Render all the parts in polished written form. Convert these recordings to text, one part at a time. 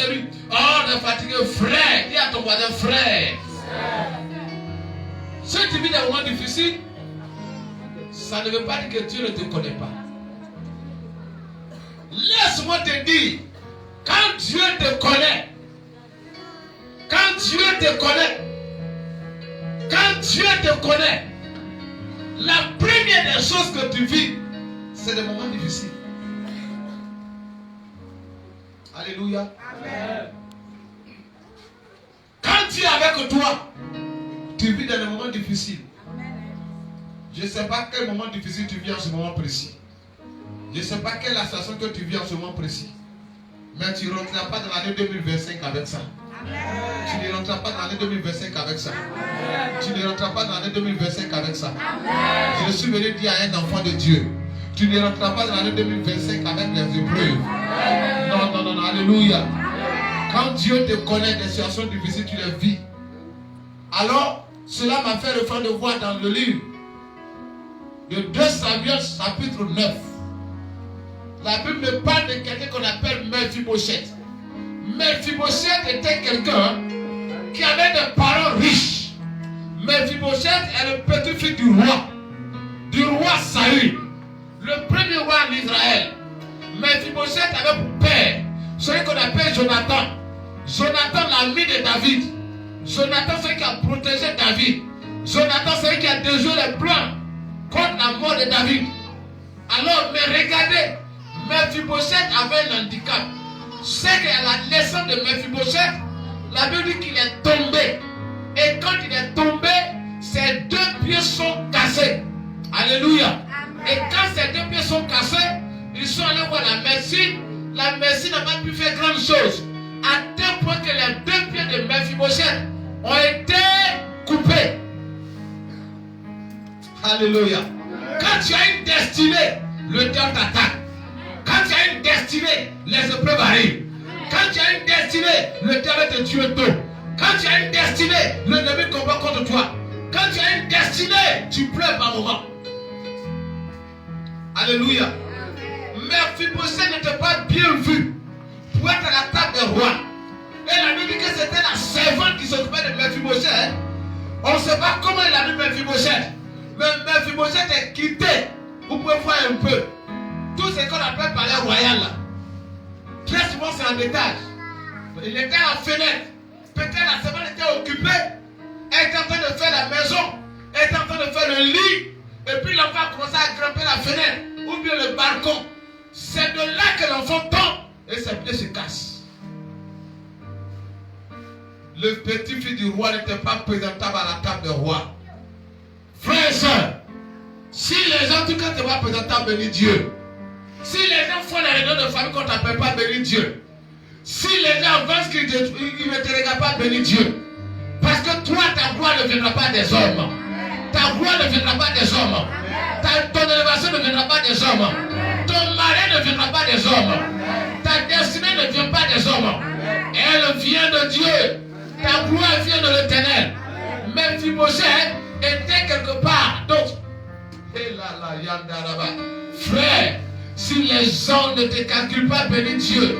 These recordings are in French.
c'est lui. Oh, on est fatigué, frère. Dis à ton voisin, frère. Si tu vis des moments difficiles, ça ne veut pas dire que Dieu ne te connaît pas. Laisse-moi te dire, quand Dieu te connaît, la première des choses que tu vis, c'est des moments difficiles. Alléluia. Amen. Quand Dieu est avec toi, tu vis dans des moments difficiles. Je ne sais pas quel moment difficile tu vis en ce moment précis. Je ne sais pas quelle est la situation que tu vis en ce moment précis. Mais tu ne rentreras pas dans l'année 2025 avec ça. Amen. Tu ne rentreras pas dans l'année 2025 avec ça. Amen. Tu ne rentreras pas dans l'année 2025 avec ça. Amen. Je suis venu dire à un enfant de Dieu, tu ne rentreras pas dans l'année 2025 avec les épreuves. Non, alléluia. Amen. Quand Dieu te connaît des situations difficiles, tu les vis. Alors, cela m'a fait le fait de voir dans le livre de 2 Samuel chapitre 9. La Bible me parle de quelqu'un qu'on appelle Mephibosheth. Mephibosheth était quelqu'un qui avait des parents riches. Mephibosheth est le petit-fils du roi Saül, le premier roi en Israël. Mephibosheth avait pour père celui qu'on appelle Jonathan. Jonathan, l'ami de David. Jonathan, celui qui a protégé David. Jonathan, celui qui a déjoué les plans contre la mort de David. Alors, mais regardez, Mephibosheth avait un handicap. C'est qu'à la naissance de Mephibosheth, la Bible dit qu'il est tombé. Et quand il est tombé, ses 2 pieds sont cassés. Alléluia. Amen. Et quand ses 2 pieds sont cassés, ils sont allés voir la médecine. La médecine n'a pas pu faire grand chose. À tel point que les 2 pieds de Mephibosheth ont été coupés. Alléluia. Quand tu as une destinée, le diable t'attaque. Quand tu as une destinée, les épreuves arrivent. Quand tu as une destinée, le diable te tue tôt. Quand tu as une destinée, l'ennemi combat contre toi. Quand tu as une destinée, tu pleures par moment. Alléluia. Mephibosheth n'était pas bien vu pour être à la table des rois. Et la Bible dit que c'était la servante qui s'occupait de Mephibosheth. On ne sait pas comment il a vu Mephibosheth. Mais Mephibosheth est quitté. Vous pouvez voir un peu. Tout ce qu'on appelle palais royal là. Très souvent c'est en étage. Il était à la fenêtre. Peut-être la servante était occupée. Elle était en train de faire la maison. Elle était en train de faire le lit. Et puis l'enfant a commencé à grimper la fenêtre. Ou bien le balcon. C'est de là que l'enfant tombe. Et ses pieds se cassent. Le petit-fils du roi n'était pas présentable à la table du roi. Frères et sœurs, si les gens, en tout cas, ne sont pas présentables, bénis Dieu. Si les gens font les réunions de famille qu'on ne t'appelle pas, bénis Dieu. Si les gens pensent qu'ils ne te regardent pas, bénis Dieu. Parce que toi, ta gloire ne viendra pas des hommes. Ta gloire ne viendra pas des hommes. Ton élévation ne viendra pas des hommes. Ton mari ne viendra pas des hommes. Ta destinée ne vient pas des hommes. Elle vient de Dieu. Ta gloire vient de l'Éternel. Mephibosheth était quelque part d'autre. Frère, si les gens ne te calculent pas, bénis Dieu.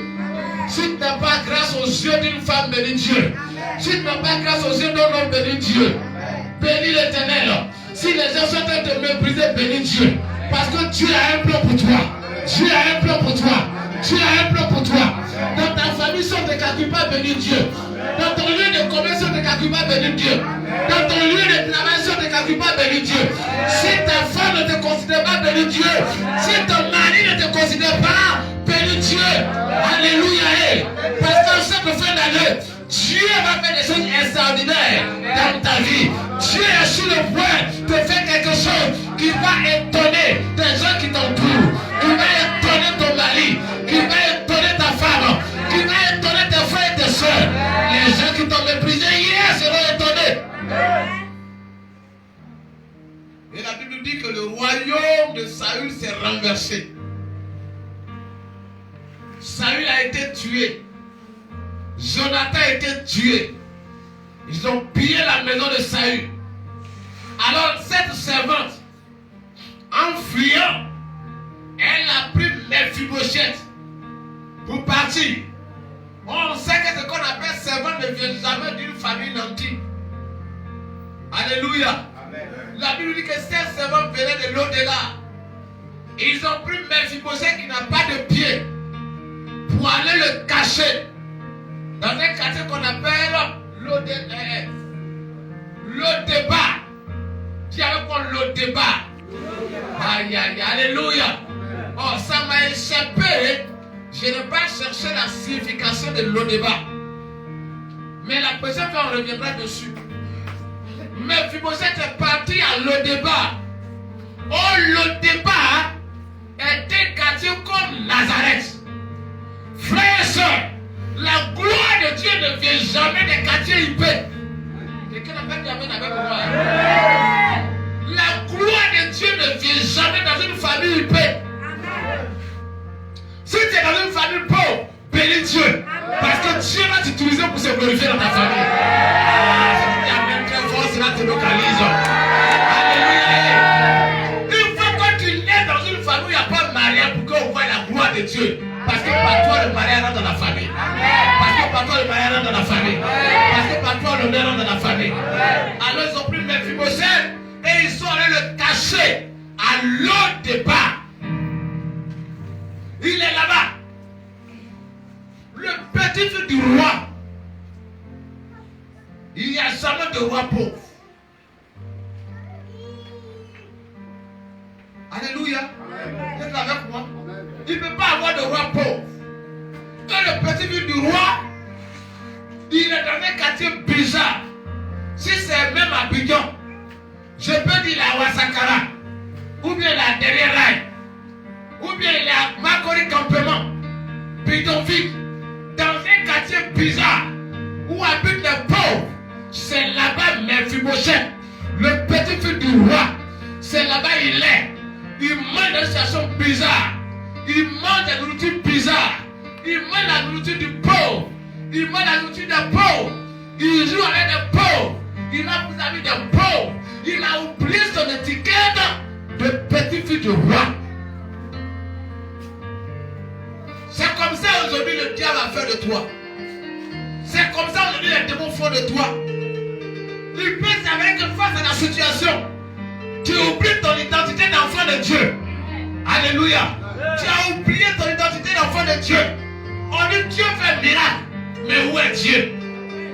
Si tu n'as pas grâce aux yeux d'une femme, bénis Dieu. Si tu n'as pas grâce aux yeux d'un homme, bénis Dieu. Bénis l'Éternel. Si les gens sont en train de te mépriser, bénis Dieu. Parce que Dieu a un plan pour toi. Dieu a un plan pour toi. Dieu a un plan pour toi. Dans ta famille, si on ne te calcule pas, bénis Dieu. Dans ton lieu de commerce, si on ne te calcule pas, bénis Dieu. Dans ton lieu de travail, si on ne te calcule pas, bénis Dieu. Si ta femme ne te considère pas, bénis Dieu. Si ton mari ne te considère pas, bénis Dieu. Alléluia. Parce qu'en cette fin d'année, Dieu va faire des choses extraordinaires dans ta vie. Dieu est sur le point de faire quelque chose qui va étonner des gens qui t'entourent, qui va étonner ton mari, qui va étonner ta femme, qui va étonner tes frères et tes soeurs. Les gens qui t'ont méprisé hier seront étonnés. Et la Bible dit que le royaume de Saül s'est renversé. Saül a été tué. Jonathan a été tué. Ils ont pillé la maison de Saül. Alors cette servante, en fuyant, elle a pris Mephibosheth pour partir. On sait servants ne viennent jamais d'une famille nantie. Alléluia. Amen. La Bible dit que ces servants venaient de l'au-delà. Ils ont pris Mephibosheth qui n'a pas de pied pour aller le cacher dans un quartier qu'on appelle l'au-débat. Dis avec moi l'au-débat. Aïe aïe, alléluia. Oh, ça m'a échappé. Je n'ai pas cherché la signification de l'au-débat. Mais la prochaine fois, on reviendra dessus. Mephibosheth est parti à l'au-débat. Oh, l'au-débat est un quartier comme Nazareth. Frères et sœurs, la gloire de Dieu ne vient jamais des quartiers huppés. Quelqu'un n'a pas dit amen avec moi. La gloire de Dieu ne vient jamais dans une famille huppée. Si tu es dans une famille pauvre, bénis Dieu. Parce que Dieu va t'utiliser pour se glorifier dans ta famille. Amen très fort, cela te localise. Alléluia. Une fois que tu nais dans une famille où il n'y a pas de mariage pour qu'on voit la gloire de Dieu. Parce que par toi le mariage rentre dans la famille. Parce que par toi le mariage rentre dans la famille. Parce que par toi l'honneur rentre dans la famille. Alors ils ont pris Mephibosheth et ils sont allés le cacher à l'au-débat. Il est là-bas. Le petit-fils du roi. Il n'y a jamais de roi pauvre. Alléluia. Vous êtes avec moi? Il ne peut pas avoir de roi pauvre. Et le petit-fils du roi, il est dans un quartier bizarre. Si c'est même à Bidon, je peux dire la Wasakara, ou bien la derrière rail, ou bien il est à Makori Campement, Bidonville, dans un quartier bizarre où habitent les pauvres. C'est là-bas Mephibosheth, le petit-fils du roi. C'est là-bas il est. Il mange dans une situation bizarre. Il mange la nourriture bizarre. Il mange la nourriture du pauvre. Il mange la nourriture des pauvres. Il joue avec les pauvres. Il a plus amis des pauvres. Il a oublié son étiquette de petit-fils du roi. C'est comme ça aujourd'hui le diable a fait de toi. C'est comme ça aujourd'hui les démons font de toi. Il peut s'avérer que face à la situation, tu oublies ton identité d'enfant de Dieu. Alléluia. Tu as oublié ton identité d'enfant de Dieu. On dit Dieu fait un miracle. Mais où est Dieu?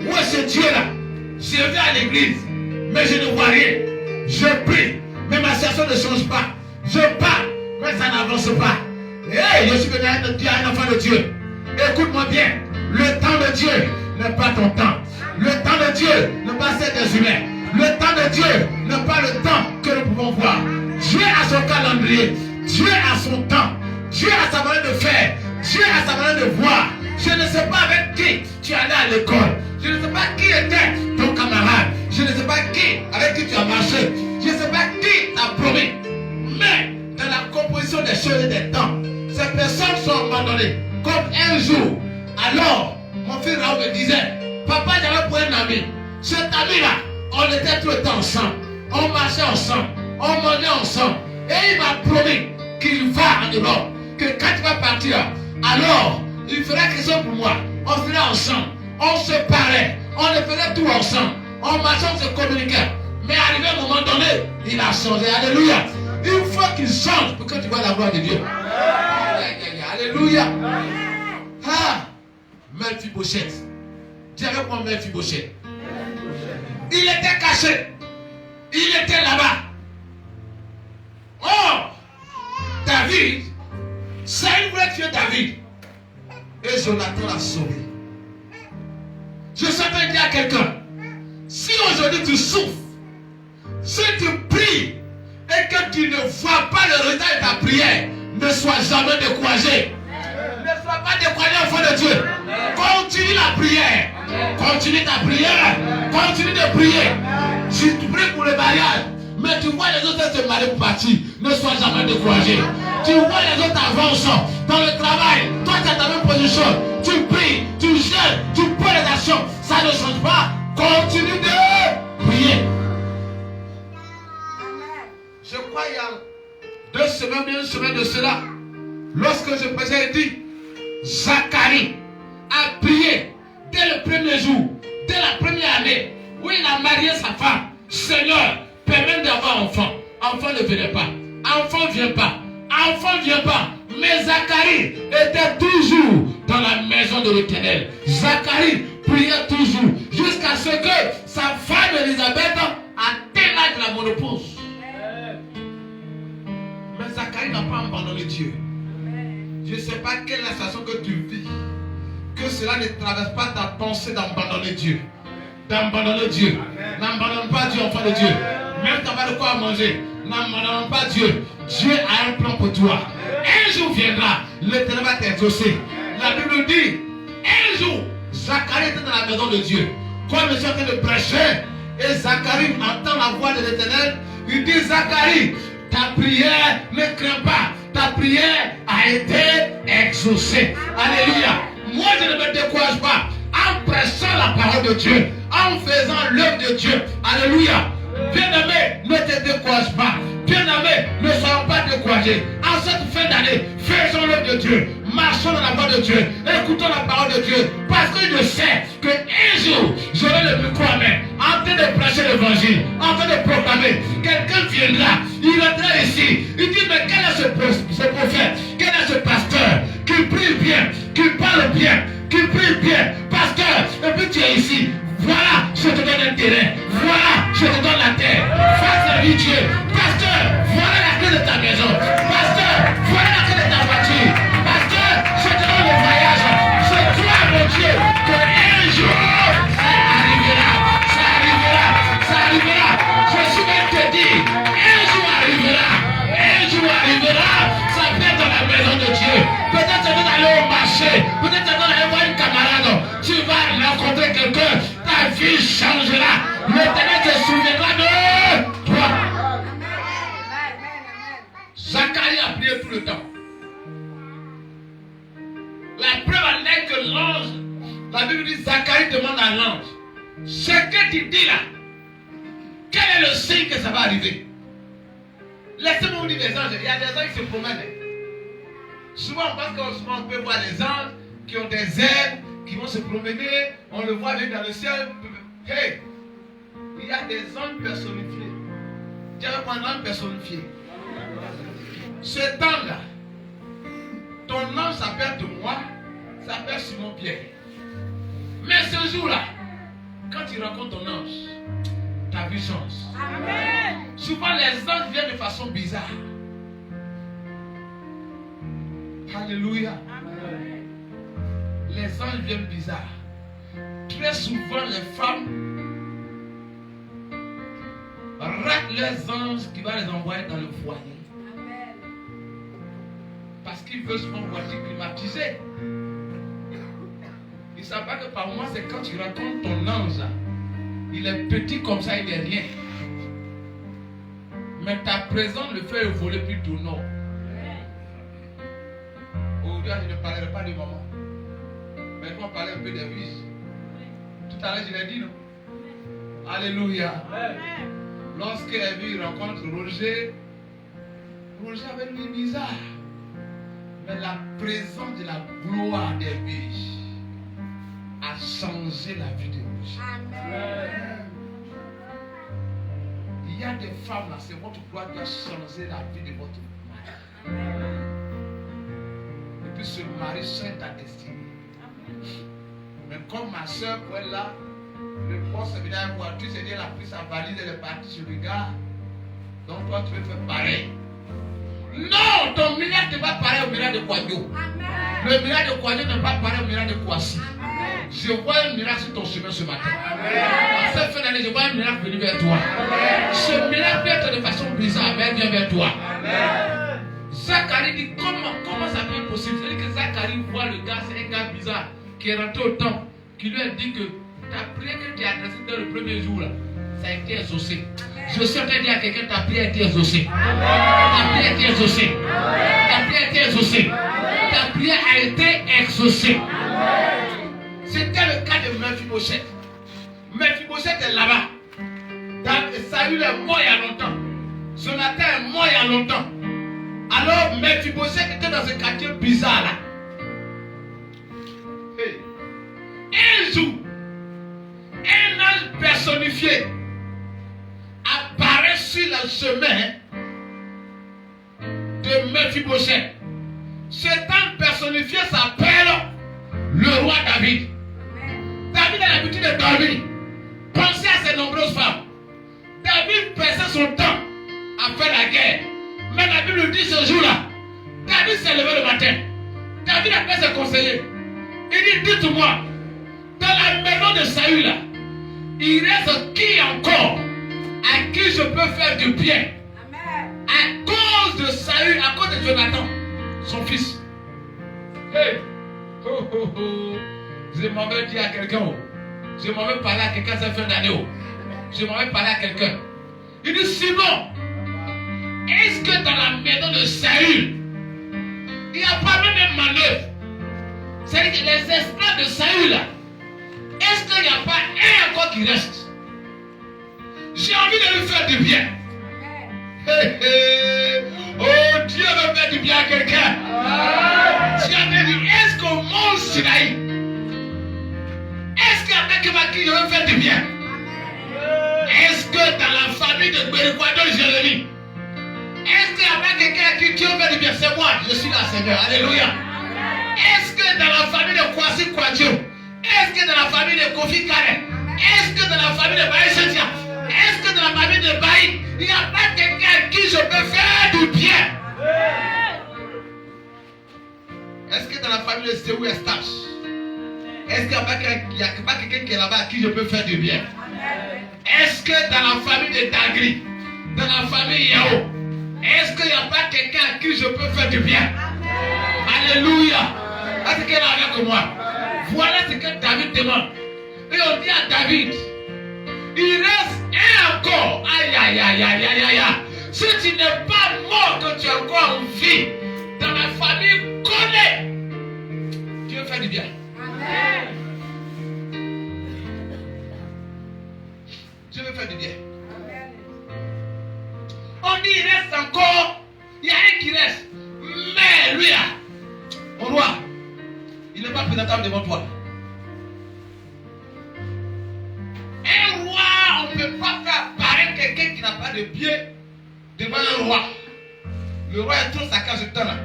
Où est ce Dieu-là? Je vais à l'église, mais je ne vois rien. Je prie, mais ma situation ne change pas. Je parle, mais ça n'avance pas. Hey, je suis venu à un enfant de Dieu. Écoute-moi bien. Le temps de Dieu n'est pas ton temps. Le temps de Dieu n'est pas celle des humains. Le temps de Dieu n'est pas le temps que nous pouvons voir. Dieu a son calendrier. Dieu a son temps. Dieu a sa manière de faire. Dieu a sa manière de voir. Je ne sais pas avec qui tu allais à l'école. Je ne sais pas qui était ton camarade. Je ne sais pas qui avec qui tu as marché. Je ne sais pas qui t'a promis. Mais dans la composition des choses et des temps, ces personnes sont abandonnées. Comme un jour, alors, mon fils Raoul me disait, papa, j'avais pour un ami. Cet ami-là, on était tout le temps ensemble. On marchait ensemble. On mangeait ensemble. Et il m'a promis qu'il va en Europe. Que quand il va partir, alors, il fera quelque chose pour moi. On serait ensemble. On se parlait. On le faisait tout ensemble. On marchait, on se communiquait. Mais arrivé à un moment donné, il a changé. Alléluia. Il faut qu'il change pour que tu vois la gloire de Dieu. Alléluia. Ah, Mephibosheth. Dis avec moi Mephibosheth. Il était caché. Il était là-bas. Oh, David, Saül voulait tuer David. Et Jonathan l'a sauvé. Je souhaite dire à quelqu'un, si aujourd'hui tu souffres, si tu pries et que tu ne vois pas le résultat de ta prière, ne sois jamais découragé. Ne sois pas découragé, enfant de Dieu. Continue la prière. Continue ta prière. Continue de prier. Si tu pries pour le mariage, mais tu vois les autres se marier pour partir, ne sois jamais découragé. Tu vois les autres avancent dans le travail. Toi, tu as ta même position. Tu pries, tu jeûnes, tu prends les actions. Ça ne change pas. Continue de prier. Je crois il y a 2 semaines, une semaine de cela, lorsque je prêchais, il dit, Zacharie a prié dès le premier premier jour, dès la première année, où il a marié sa femme, Seigneur, permets d'avoir enfant. Enfant ne venait pas. Enfant ne vient pas. Enfant ne vient pas. Mais Zacharie était toujours dans la maison de l'Éternel. Zacharie priait toujours jusqu'à ce que sa femme Élisabeth atteigne l'âge de la ménopause. Mais Zacharie n'a pas abandonné Dieu. Je ne sais pas quelle est la situation que tu vis. Que cela ne traverse pas ta pensée d'abandonner Dieu. D'abandonner Dieu. N'abandonne pas Dieu, enfant de Dieu. Même tu n'as pas de quoi manger. N'abandonne pas Dieu. Dieu a un plan pour toi. Un jour viendra, l'Éternel va t'exaucer. La Bible dit, un jour, Zacharie était dans la maison de Dieu. Quand je suis en train de prêcher, et Zacharie entend la voix de l'Éternel, il dit, Zacharie, ta prière ne crains pas. Ta prière a été exaucée. Alléluia. Moi, je ne me décourage pas. En prêchant la parole de Dieu, en faisant l'œuvre de Dieu. Alléluia. Bien-aimé, ne te décourage pas. Bien-aimé, ne soyons pas découragés. En cette fin d'année, faisons l'œuvre de Dieu. Marchons dans la voie de Dieu. Écoutons la parole de Dieu. Parce que je sais qu'un jour, j'aurai le micro à main. En train de prêcher l'évangile. En train de proclamer. Quelqu'un viendra. Il viendra ici. Il dit, mais quel est ce prophète? Quel est ce pasteur? Qui prie bien. Qui parle bien. Qui prie bien. Pasteur. Et puis tu es ici. Voilà, je te donne un terrain. Voilà, je te donne la terre. Fais servir Dieu. Pasteur, voilà la clé de ta maison. Pasteur, voilà la clé de ta voiture. Pasteur, je te donne le voyage. Je crois, mon Dieu, qu'un jour, ça arrivera. Ça arrivera. Ça arrivera. Je suis même te dire, un jour arrivera. Un jour arrivera. Ça peut être dans la maison de Dieu. Peut-être tu vas aller au marché. Peut-être tu vas aller voir une camarade. Tu vas rencontrer quelqu'un. Ta vie changera. L'Éternel te souviendra de toi. Zacharie a prié tout le temps. La preuve en est que l'ange, la Bible dit, Zacharie demande à l'ange, ce que tu dis là, quel est le signe que ça va arriver? Laissez-moi vous dire des anges. Il y a des anges qui se promènent. Souvent on pense qu'on peut voir des anges qui ont des ailes, qui vont se promener, on le voit aller dans le ciel. Hey, il y a des anges personnifiés. Dieu va prendre un ange personnifié. Ce temps-là, ton ange s'appelle de moi, s'appelle Simon Pierre. Mais ce jour-là, quand tu rencontres ton ange, ta vie change. Amen. Souvent les anges viennent de façon bizarre. Alléluia. Amen. Les anges viennent bizarres. Très souvent, les femmes ratent les anges qui vont les envoyer dans le foyer. Amen. Parce qu'ils veulent souvent voiture climatisée. Ils ne savent pas que par moi, c'est quand tu rencontres ton ange. Il est petit comme ça, il n'est rien. Mais ta présence le fait voler plus du nord. Aujourd'hui, je ne parlerai pas de maman. Mais on va parler un peu des vies. Tout à l'heure, je l'ai dit, non? Alléluia. Lorsque Evie rencontre Roger, Roger avait une vie bizarre. Mais la présence de la gloire d'Evie a changé la vie de Roger. Amen. Il y a des femmes là, c'est votre gloire qui a changé la vie de votre mari. Et puis ce mari change ta destinée. Mais comme ma soeur, elle là, le boss est venu à la voiture, c'est-à-dire elle a pris sa valise, elle est partie sur le gars. Donc toi tu veux faire pareil. Non, ton miracle n'est pas pareil au miracle de Kouagno. Le miracle de Kouagno n'est pas pareil au miracle de Kouassi. Je vois un miracle sur ton chemin ce matin. En cette fin d'année, je vois un miracle venir vers toi. Ce miracle peut être de façon bizarre, mais vient vers toi. Zacharie dit comment ça peut être possible? C'est-à-dire que Zacharie voit le gars, c'est un gars bizarre qui est rentré au temple, qui lui a dit que ta prière que tu as adressée dans le premier jour, là, ça a été exaucé. Je suis en train de dire à quelqu'un, ta prière a été exaucée. Ta prière a été exaucée. Ta prière a été exaucée. Ta prière a été exaucée. C'était le cas de Mephibosheth. Mephibosheth est là-bas. Saül est mort il y a longtemps. Jonathan est mort il y a longtemps. Alors Mephibosheth était dans un quartier bizarre là. Hey. Un jour, personnifié apparaît sur le chemin de Mephibosheth. Satan personnifié s'appelle le roi David. David a l'habitude de dormir. Pensez à ses nombreuses femmes. David passait son temps à faire la guerre. Mais la Bible dit ce jour-là, David s'est levé le matin. David a fait ses conseillers. Il dit, dites-moi, dans la maison de Saül, là, il reste qui encore à qui je peux faire du bien? Amen. À cause de Saül, à cause de Jonathan, son fils. Hey! Oh, oh, oh. Je m'en vais dire à quelqu'un. Oh. Je m'en vais parler à quelqu'un cette fin d'année. Oh. Je m'en vais parler à quelqu'un. Il dit, Simon, est-ce que dans la maison de Saül, il n'y a pas même une manœuvre? C'est-à-dire que les esclaves de Saül, là, est-ce qu'il n'y a pas un encore qui reste? J'ai envie de lui faire du bien. Hey, hey. Oh, Dieu veut faire du bien à quelqu'un. Tu as dit, est-ce qu'au mont Sinaï, est-ce qu'il y a quelqu'un à qui je veux faire du bien? Est-ce que dans la famille de Béréquado Jérémie, est-ce qu'il n'y a pas quelqu'un à qui Dieu veut faire du bien? C'est moi, je suis là, Seigneur. Alléluia. Est-ce que dans la famille de Kwasi Kwadjo, est-ce que dans la famille de Kofi Karen, est-ce que dans la famille de Baï Chetia, est-ce que dans la famille de Baï, il n'y a pas quelqu'un à qui je peux faire du bien? Est-ce que dans la famille de Seou Estache, est-ce qu'il n'y a pas quelqu'un qui est là-bas à qui je peux faire du bien? Est-ce que dans la famille de Dagri, dans la famille Yao, est-ce qu'il n'y a pas quelqu'un à qui je peux faire du bien? Alléluia. Est-ce qu'elle est avec moi? Voilà ce que David demande. Et on dit à David, il reste un encore. Aïe, aïe, aïe, aïe, aïe, aïe. Si tu n'es pas mort, que tu es encore en vie, dans la famille, connais. Dieu fait du bien. Amen. Dieu veut faire du bien. Amen. On dit il reste encore. Il y a un qui reste. Mais lui là, mon roi, il n'est pas présentable devant toi. Un roi, on ne peut pas faire apparaître quelqu'un qui n'a pas de pied devant un roi. Le roi est trop sacré ce temps-là.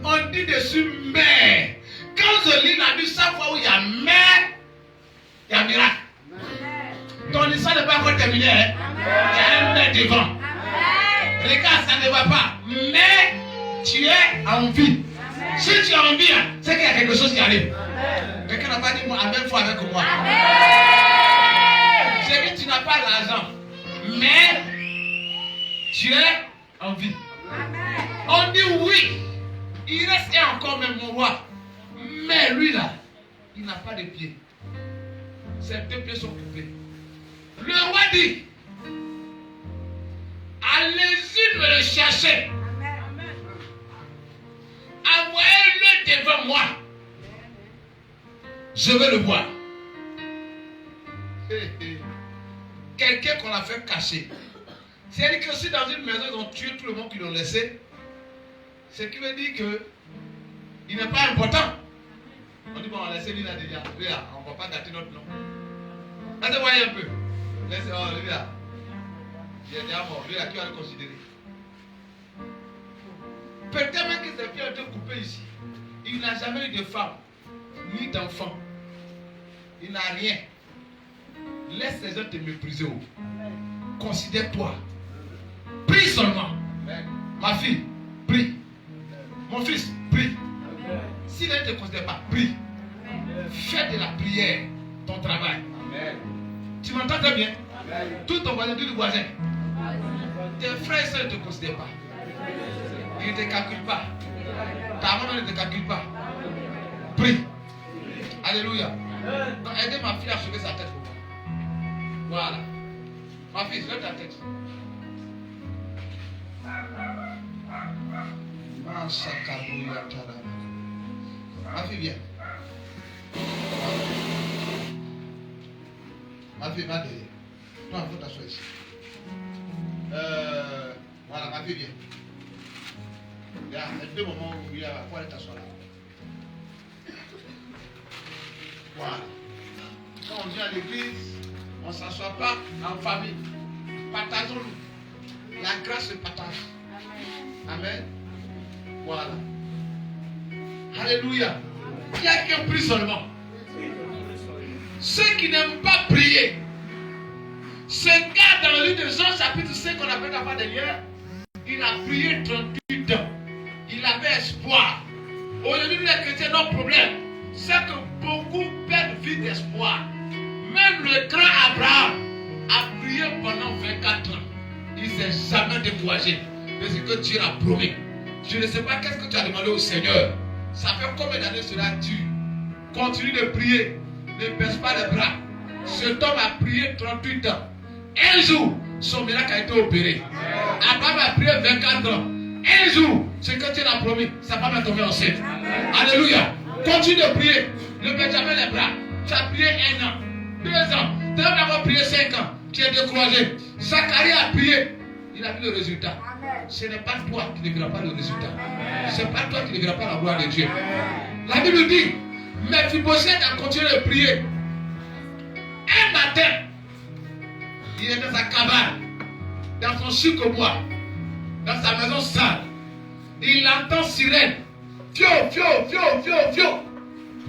On dit dessus mais. Quand je lis la Bible, chaque fois où il y a mais, il y a miracle. Ton histoire n'est pas encore terminée. Hein? Il y a un mais devant. Regarde, ça ne va pas. Mais tu es en vie. Amen. Si tu es en vie, c'est qu'il y a quelque chose qui arrive. Quelqu'un n'a pas dit moi, Amen, fois avec moi. J'ai dit tu n'as pas l'argent, mais tu es en vie. Amen. On dit oui, il reste encore même mon roi. Mais lui là, il n'a pas de pieds. Ses deux pieds sont coupés. Le roi dit, allez-y me le chercher. Envoyez-le devant moi. Je veux le voir. Quelqu'un qu'on a fait cacher. C'est-à-dire que si dans une maison ils ont tué tout le monde qui l'ont laissé, ce qui veut dire que il n'est pas important. On dit bon, on laisse lui là déjà. Lui là, on ne va pas gâter notre nom. Là, vous voyez un peu. Laissez, oh, lui là. Il est déjà mort. Lui là, qui va le considérer? Peut-être même que ses pieds ont été coupés ici. Il n'a jamais eu de femme, ni d'enfant. Il n'a rien. Laisse les gens te mépriser. Considère-toi. Prie seulement. Ma fille, prie. Mon fils, prie. S'il ne te considère pas, prie. Fais de la prière ton travail. Amen. Tu m'entends très bien? Amen. Tout ton voisin, tout le voisin. Tes frères et soeurs ne te considèrent pas. Ils ne te calculent pas. Ta maman ne te calcule pas. Prie. Alléluia. Donc aidez ma fille à soulever sa tête pour moi. Voilà. Ma fille, lève ta tête. Ma fille, viens. Ma fille, va derrière. Toi, il faut t'asseoir ici. Voilà, ma fille, viens. Il y a deux moments où il y a quoi aller t'asseoir là. Voilà. Quand on vient à l'église, On ne s'assoit pas en famille. Partageons-nous. La grâce se partage. Amen. Voilà. Alléluia. Il y a qu'un prie seulement. Ceux qui n'aiment pas prier se gardent dans le livre de Jean chapitre 5 qu'on appelle avant d'ailleurs. Il a prié 38 ans. Il avait espoir. Aujourd'hui, les chrétiens n'ont problème. C'est que beaucoup perdent vite d'espoir. Même le grand Abraham a prié pendant 24 ans. Il ne s'est jamais découragé de ce que Dieu a promis. Je ne sais pas qu'est-ce que tu as demandé au Seigneur. Ça fait combien d'années cela dure? Continue de prier. Ne baisse pas les bras. Cet homme a prié 38 ans. Un jour, son miracle a été opéré. Abraham a prié 24 ans. Un jour, ce que Dieu a promis, sa femme est tombée enceinte. Alléluia. Continue de prier. Ne baisse jamais les bras. Tu as prié 1 an, 2 ans. Tu as d'abord prié 5 ans. Tu es découragé. Zacharie a prié. Il a vu le résultat. Ce n'est pas toi qui ne verras pas le résultat. Ce n'est pas toi qui ne verras pas la gloire de Dieu. La Bible dit, Mephibosheth a continué de prier. Un matin, il est dans sa cabane, dans son chic-au-bois, dans sa maison sale. Il entend sirène. Fio, fio, fio, fio, fio.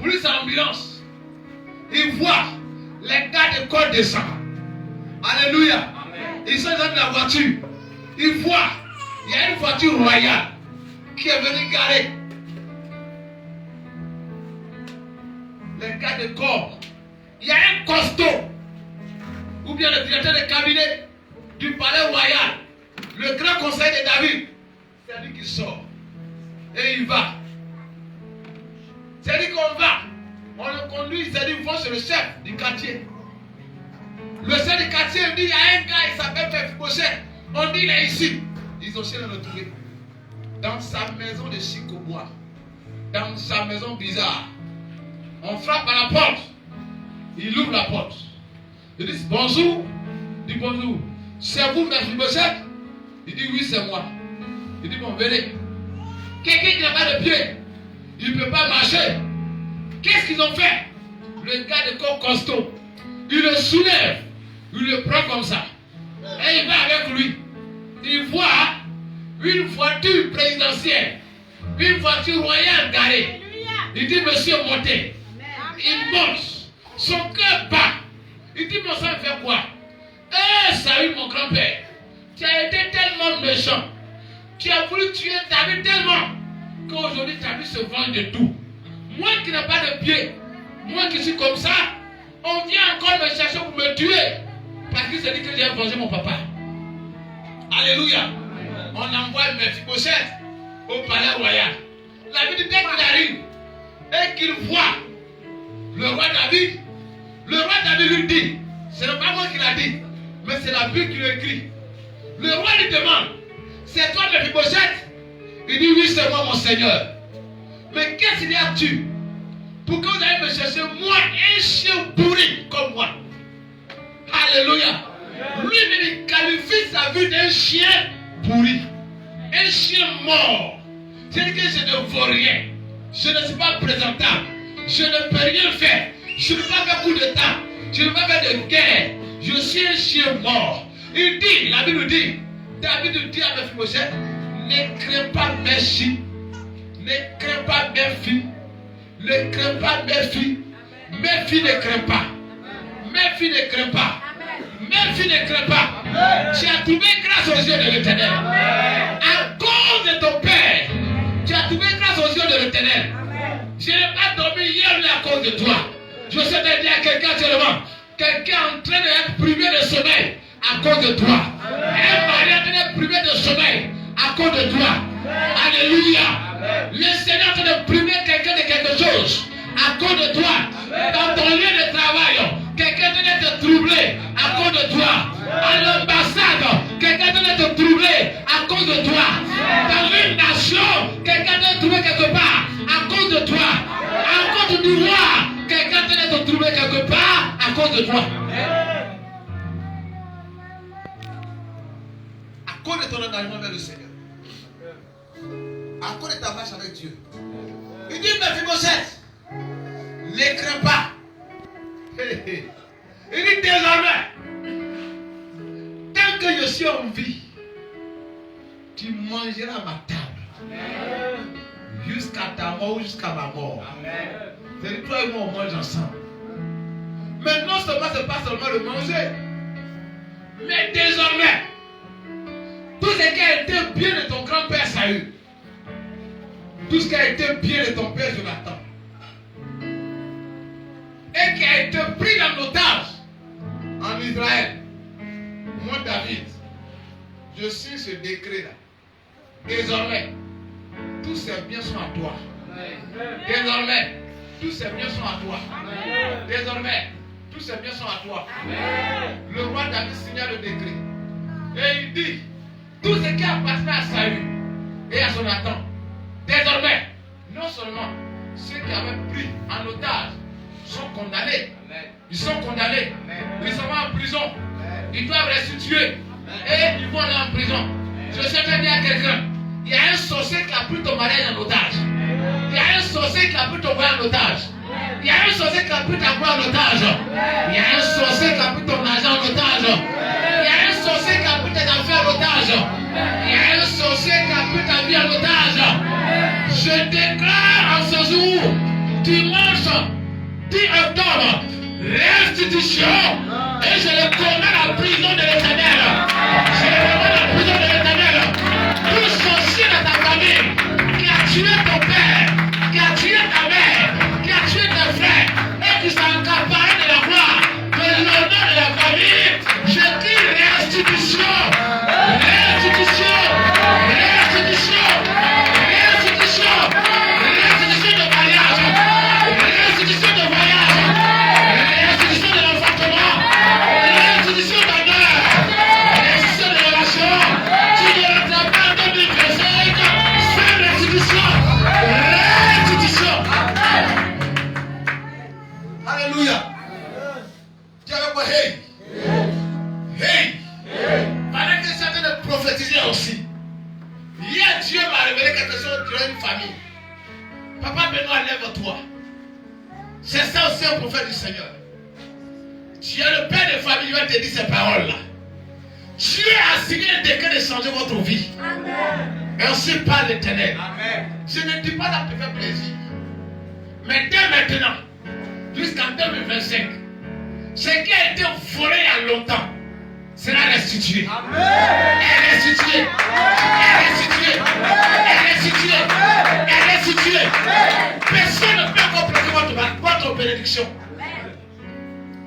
Police ambulance. Il voit les gars de corps descendre. Alléluia. Amen. Ils sont dans la voiture. Il voit, il y a une voiture royale qui est venue garer. Les gars de corps. Il y a un costaud, ou bien le directeur de cabinet du palais royal, le grand conseil de David. C'est lui qui sort. Et il va. C'est lui qu'on va. On le conduit, c'est lui qui va chez le chef du quartier. Le chef du quartier dit, il y a un gars, il s'appelle Mephibosheth. On dit, il est ici. Ils ont cherché à le trouver. Dans sa maison de chic-au-bois. Dans sa maison bizarre. On frappe à la porte. Il ouvre la porte. Il dit bonjour. Il dit bonjour. C'est vous, Mephibosheth? Il dit oui, c'est moi. Il dit bon, venez. Quelqu'un qui n'a pas de pied, il ne peut pas marcher. Qu'est-ce qu'ils ont fait? Le gars de corps costaud, il le soulève, il le prend comme ça. Et il va avec lui. Il voit une voiture présidentielle, une voiture royale garée. Il dit monsieur, montez. Il monte. Son cœur bat. Il dit mon sang fait quoi? Eh, salut mon grand-père. Tu as été tellement méchant. Tu as voulu tuer David tellement qu'aujourd'hui ta vie se venge de tout. Moi qui n'ai pas de pied, moi qui suis comme ça, on vient encore me chercher pour me tuer. Parce qu'il se dit que j'ai vengé mon papa. Alléluia. On envoie Mephibosheth au palais royal. La Bible dit dès qu'il arrive et qu'il voit le roi David, le roi David lui dit, ce n'est pas moi qui l'a dit, mais c'est la Bible qui le écrit. Le roi lui demande, c'est toi Mephibosheth? Il dit oui, c'est moi mon Seigneur. Mais qu'est-ce qu'il y a-tu? Pourquoi vous allez me chercher moi, un chien pourri comme moi? Alléluia. Lui, il qualifie sa vie d'un chien pourri. Un chien mort. C'est-à-dire que je ne vaux rien. Je ne suis pas présentable. Je ne peux rien faire. Je ne peux pas faire coup de temps. Je ne peux pas faire de guerre. Je suis un chien mort. Il dit, la Bible dit, David dit à Mephibosheth, ne crains pas mes filles. Ne crains pas mes filles. Ne crains pas mes filles. Mes filles ne craignent pas. Mes filles ne craignent pas. Mes filles ne craignent pas. Tu as trouvé grâce aux yeux de l'Éternel. À cause de ton père, tu as trouvé grâce aux yeux de l'Éternel. Je n'ai pas dormi hier mais à cause de toi. Je sais te dire à quelqu'un actuellement, quelqu'un est en train d'être privé de sommeil à cause de toi. Un mari est en train d'être privé de sommeil à cause de toi. Alléluia. Le Seigneur est en train de priver quelqu'un de quelque chose à cause de toi. Dans ton lieu de travail, quelqu'un est en train d'être troublé à cause de toi. À l'ambassade, quelqu'un est en train d'être troublé à cause de toi. Dans une nation, quelqu'un est en train de trouver quelque part à cause de toi. À cause du roi, quelqu'un est en train d'être troublé quelque part à cause de toi. À cause de ton engagement vers le Seigneur. À cause de ta marche avec Dieu. Il dit Mephibosheth, ne crains pas. Il dit désormais, suis en vie, tu mangeras ma table. Jusqu'à ta mort ou jusqu'à ma mort. C'est toi et moi, on mange ensemble. Mais non seulement, ce n'est pas seulement le manger. Mais désormais, tout ce qui a été bien de ton grand-père Saül, tout ce qui a été bien de ton père Jonathan, et qui a été pris en otage en Israël, moi David, je signe ce décret-là. Désormais, tous ces biens sont à toi. Désormais, tous ces biens sont à toi. Désormais, tous ces biens sont à toi. Le roi David signa le décret. Et il dit, tout ce qui appartenait à Saül et à Jonathan, désormais, non seulement ceux qui avaient pris en otage sont condamnés. Ils sont condamnés. Ils sont en prison. Ils doivent restituer. Et ils vont aller en prison. Je souhaite dire à quelqu'un, il y a un sorcier qui a pris ton mariage en otage. Il y a un sorcier qui a pris ton voyage en otage. Il y a un sorcier qui a pris ta voix en otage. Il y a un sorcier qui a pris ton argent en otage. Il y a un sorcier qui a pris tes affaires en otage. Il y a un sorcier qui a pris ta vie en otage. Je déclare en ce jour, dimanche 10 octobre, restitution. Et je le commande à la prison de l'Éternel. Je le commande à la prison de l'Éternel. Tout sorcier de ta famille qui a tué ton père, qui a tué ta mère, qui a tué tes frères et qui s'est accaparé de la gloire, de l'honneur de la famille, je dis restitution, restitution, restitution, restitution, restitution de mariage, restitution de voyage, restitution de l'enfantement, restitution d'honneur, restitution de relation. Tu ne rentreras pas en 2025 sans restitution. Restitution. Alléluia. Dieu avec moi, hey. Hey. Pendant que j'étais en train de prophétiser aussi, hier Dieu m'a révélé quelque chose durant une famille. Papa Benoît, lève-toi. C'est ça aussi un prophète du Seigneur. Tu es le père de famille, il va te dire ces paroles-là. Dieu a signé un décret de changer votre vie. Amen. Et aussi par l'Éternel. Je ne dis pas ça pour te faire plaisir. Mais dès maintenant, jusqu'en 2025, ce qui a été volé il y a longtemps sera restitué. Amen. Et restitué. Et restitué. Et restitué. Et restitué. Personne ne peut encore bloquer votre bénédiction.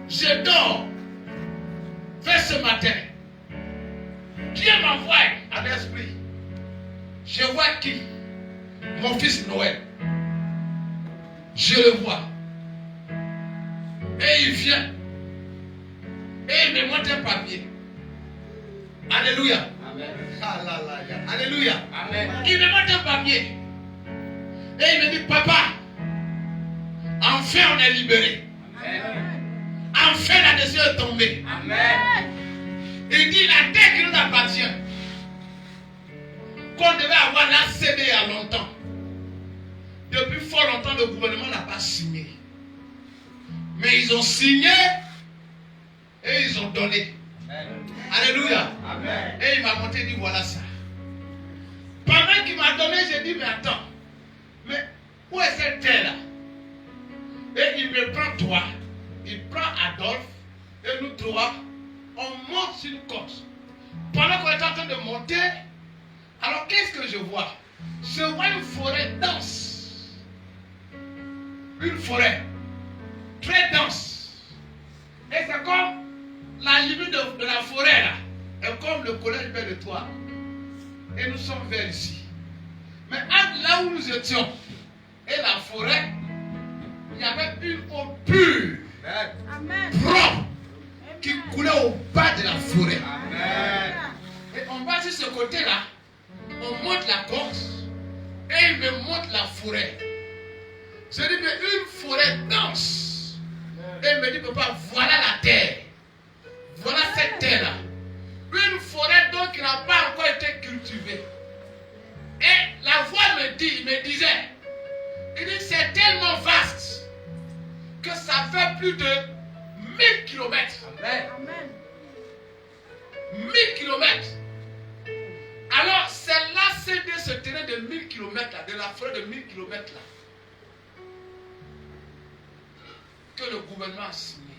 Je dors vers ce matin. Dieu m'envoie à l'esprit. Je vois qui? Mon fils Noël. Je le vois. Et il vient. Et il me montre un papier. Alléluia. Amen. Alléluia. Amen. Il me montre un papier. Et il me dit, papa, enfin on est libéré. Amen. Enfin la décision est tombée. Amen. Il dit, la terre qui nous appartient, qu'on devait avoir la cédé il y a longtemps. Depuis fort longtemps, le gouvernement n'a pas signé. Mais ils ont signé et ils ont donné. Amen. Alléluia. Amen. Et il m'a montré, il dit, voilà ça. Pendant qu'il m'a donné, j'ai dit, mais attends, mais où est cette terre-là? Et il me prend toi, il prend Adolphe, et nous trois, on monte sur une côte. Pendant qu'on est en train de monter, alors qu'est-ce que je vois? Je vois une forêt dense. Une forêt très dense. Et c'est comme la limite de la forêt là. Et comme le collège vers de toi. Et nous sommes vers ici. Mais entre là où nous étions et la forêt, il y avait une eau pure, propre, qui coulait au bas de la forêt. Amen. Et on va sur ce côté-là, on monte la côte et il me montre la forêt. Je dis, mais une forêt dense. Et il me dit, papa, voilà la terre. Voilà cette terre-là. Une forêt donc qui n'a pas encore été cultivée. Et la voix me dit, il me disait, il dit, c'est tellement vaste que ça fait plus de 1000 kilomètres. Amen. 1000 km. Alors, c'est là, c'est de ce terrain de 1000 km là, de la forêt de 1000 km là, que le gouvernement a signé.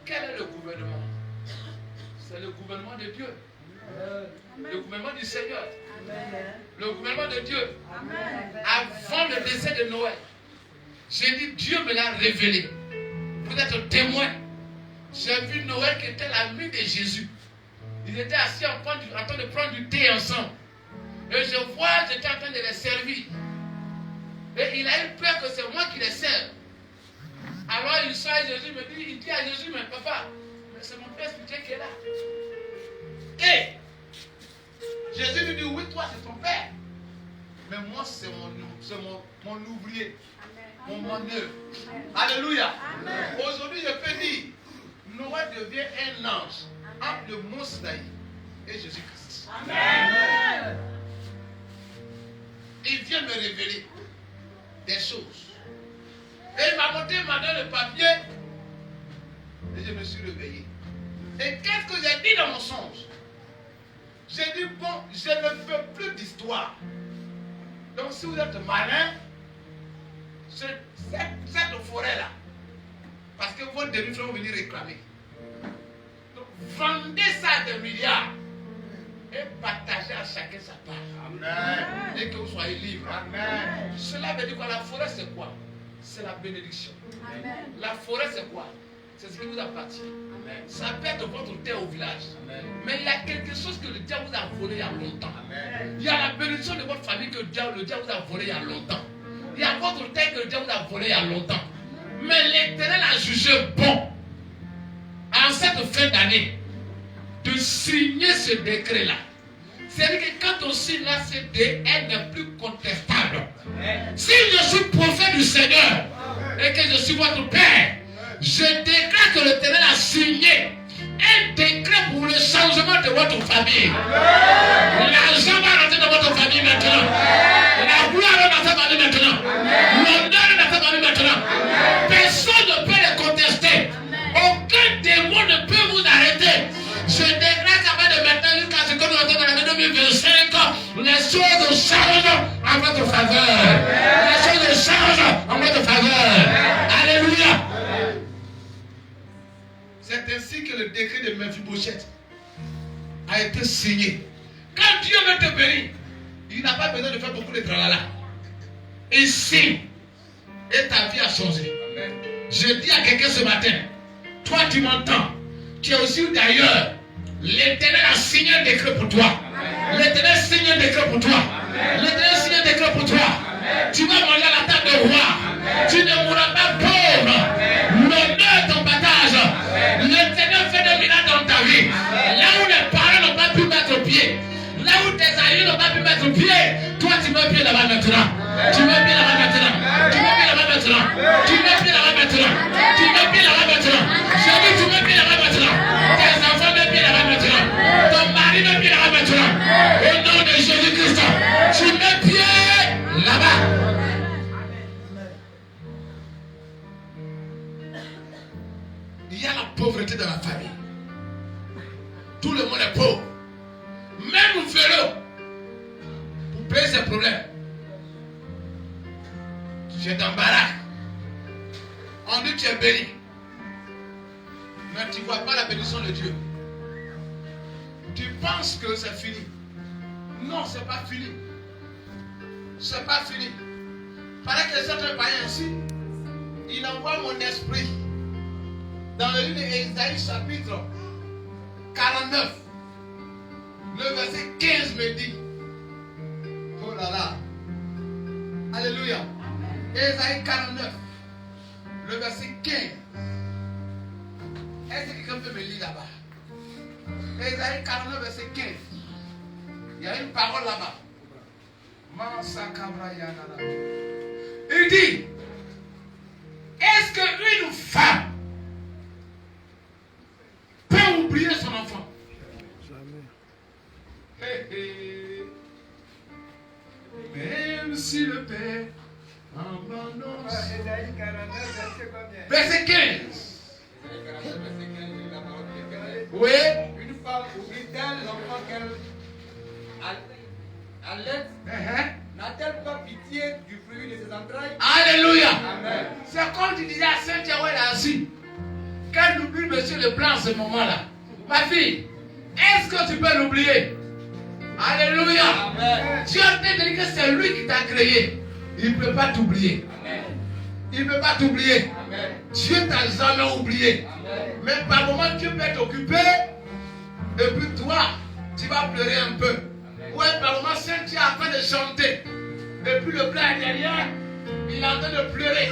Quel est le gouvernement? C'est le gouvernement de Dieu. Le gouvernement du Seigneur. Le gouvernement de Dieu. Avant le décès de Noël, j'ai dit, Dieu me l'a révélé. Vous êtes témoin. J'ai vu Noël qui était l'ami de Jésus. Ils étaient assis en train de prendre du thé ensemble. Et je vois, j'étais en train de les servir. Et il a eu peur que c'est moi qui les serve. Alors il sort à Jésus, il dit à Jésus, mais papa, mais c'est mon père spirituel qui est là. Et Jésus lui dit, oui, toi c'est ton père. Mais moi c'est mon ouvrier, mon manœuvre. Alléluia. Aujourd'hui je peux dire, Noël devient un ange entre le mont Sinaï et Jésus-Christ. Amen. Il vient me révéler des choses. Et il m'a montré, il m'a donné le papier. Et je me suis réveillé. Et qu'est-ce que j'ai dit dans mon songe? J'ai dit, bon, je ne veux plus d'histoire. Donc si vous êtes malin, cette forêt-là, parce que vos demi-frères vont venir réclamer. Donc vendez ça à des milliards. Et partagez à chacun sa part. Amen. Et que vous soyez libres. Amen. Cela veut dire quoi? La forêt c'est quoi? C'est la bénédiction. Amen. La forêt c'est quoi? C'est ce qui vous appartient. Amen. Ça peut être votre terre au village. Amen. Mais il y a quelque chose que le diable vous a volé il y a longtemps. Amen. Il y a la bénédiction de votre famille que le diable vous a volé il y a longtemps. Il y a votre terre que le diable vous a volé il y a longtemps. Mais l'Éternel a jugé bon, en cette fin d'année, de signer ce décret-là. C'est-à-dire que quand on signe là, cette décret, elle n'est plus contestable. Si je suis prophète du Seigneur et que je suis votre père, je déclare que l'Éternel a signé un décret pour le changement de votre famille. L'argent va rentrer dans votre famille maintenant. La gloire va dans ta famille maintenant. L'honneur est dans ta famille maintenant. Personne ne peut les contester. Aucun démon ne peut vous arrêter. Je déclare qu'à partir de maintenant jusqu'à ce que nous entrons dans l'année 2025, les choses changent en votre faveur. Les choses changent en votre faveur. Alléluia. C'est ainsi que le décret de Mephibosheth a été signé. Quand Dieu veut te bénir, il n'a pas besoin de faire beaucoup de tralala. Il signe. Et ta vie a changé. Amen. Je dis à quelqu'un ce matin, toi tu m'entends, tu es aussi d'ailleurs. L'Éternel a signé un décret pour toi. L'Éternel signe un décret pour toi. L'Éternel signe un décret pour toi. Amen. Tu vas manger à la table de roi. Amen. Tu ne mourras pas pauvre. L'honneur ton partage. L'Éternel fait des miracles dans ta vie. Amen. Là où les parents n'ont pas pu mettre pied, là où tes amis n'ont pas pu mettre pied, toi tu mets pied là-bas maintenant. Tu mets pied là-bas maintenant. Tu mets pied là-bas maintenant. Tu mets pied là-bas maintenant. Tu mets pied là-bas maintenant. Je dis tu mets pied là-bas maintenant. Tes enfants mettent pied là-bas maintenant. Ton mari met pied là-bas maintenant. Au nom de Jésus-Christ, tu mets pied là-bas. Il y a la pauvreté dans la famille. Tout le monde est pauvre. Même un vélo pour payer ses problèmes. Tu es dans baraque. On dit que tu es béni. Mais tu ne vois pas la bénédiction de Dieu. Tu penses que c'est fini. Non, ce n'est pas fini. Ce n'est pas fini. Pendant que certains païens ainsi, il envoie mon esprit dans le livre d'Ésaïe chapitre 49. Le verset 15 me dit. Oh là là. Alléluia. Ésaïe 49. Le verset 15. Est-ce que quelqu'un peut me lire là-bas? Ésaïe 49, verset 15. Il y a une parole là-bas. Il dit, est-ce qu'une femme peut oublier son enfant? Jamais. Même si le père abandonne. Verset 15. Oui, une l'être n'a-t-elle pas pitié du fruit de ses entrailles? Alléluia. Amen. C'est comme tu disais à Saint-Thierry assis. Qu'elle oublie Monsieur Leblanc en ce moment-là. Ma fille, est-ce que tu peux l'oublier? Alléluia. Amen. Dieu te dit que c'est lui qui t'a créé. Il ne peut pas t'oublier. Amen. Il ne peut pas t'oublier. Amen. Dieu t'a jamais oublié. Amen. Mais par moment, Dieu peut t'occuper. Et puis toi, tu vas pleurer un peu. Ouais, par moment, Saint-Dieu est en train de chanter. Et puis le blanc est derrière. Il est en train de pleurer.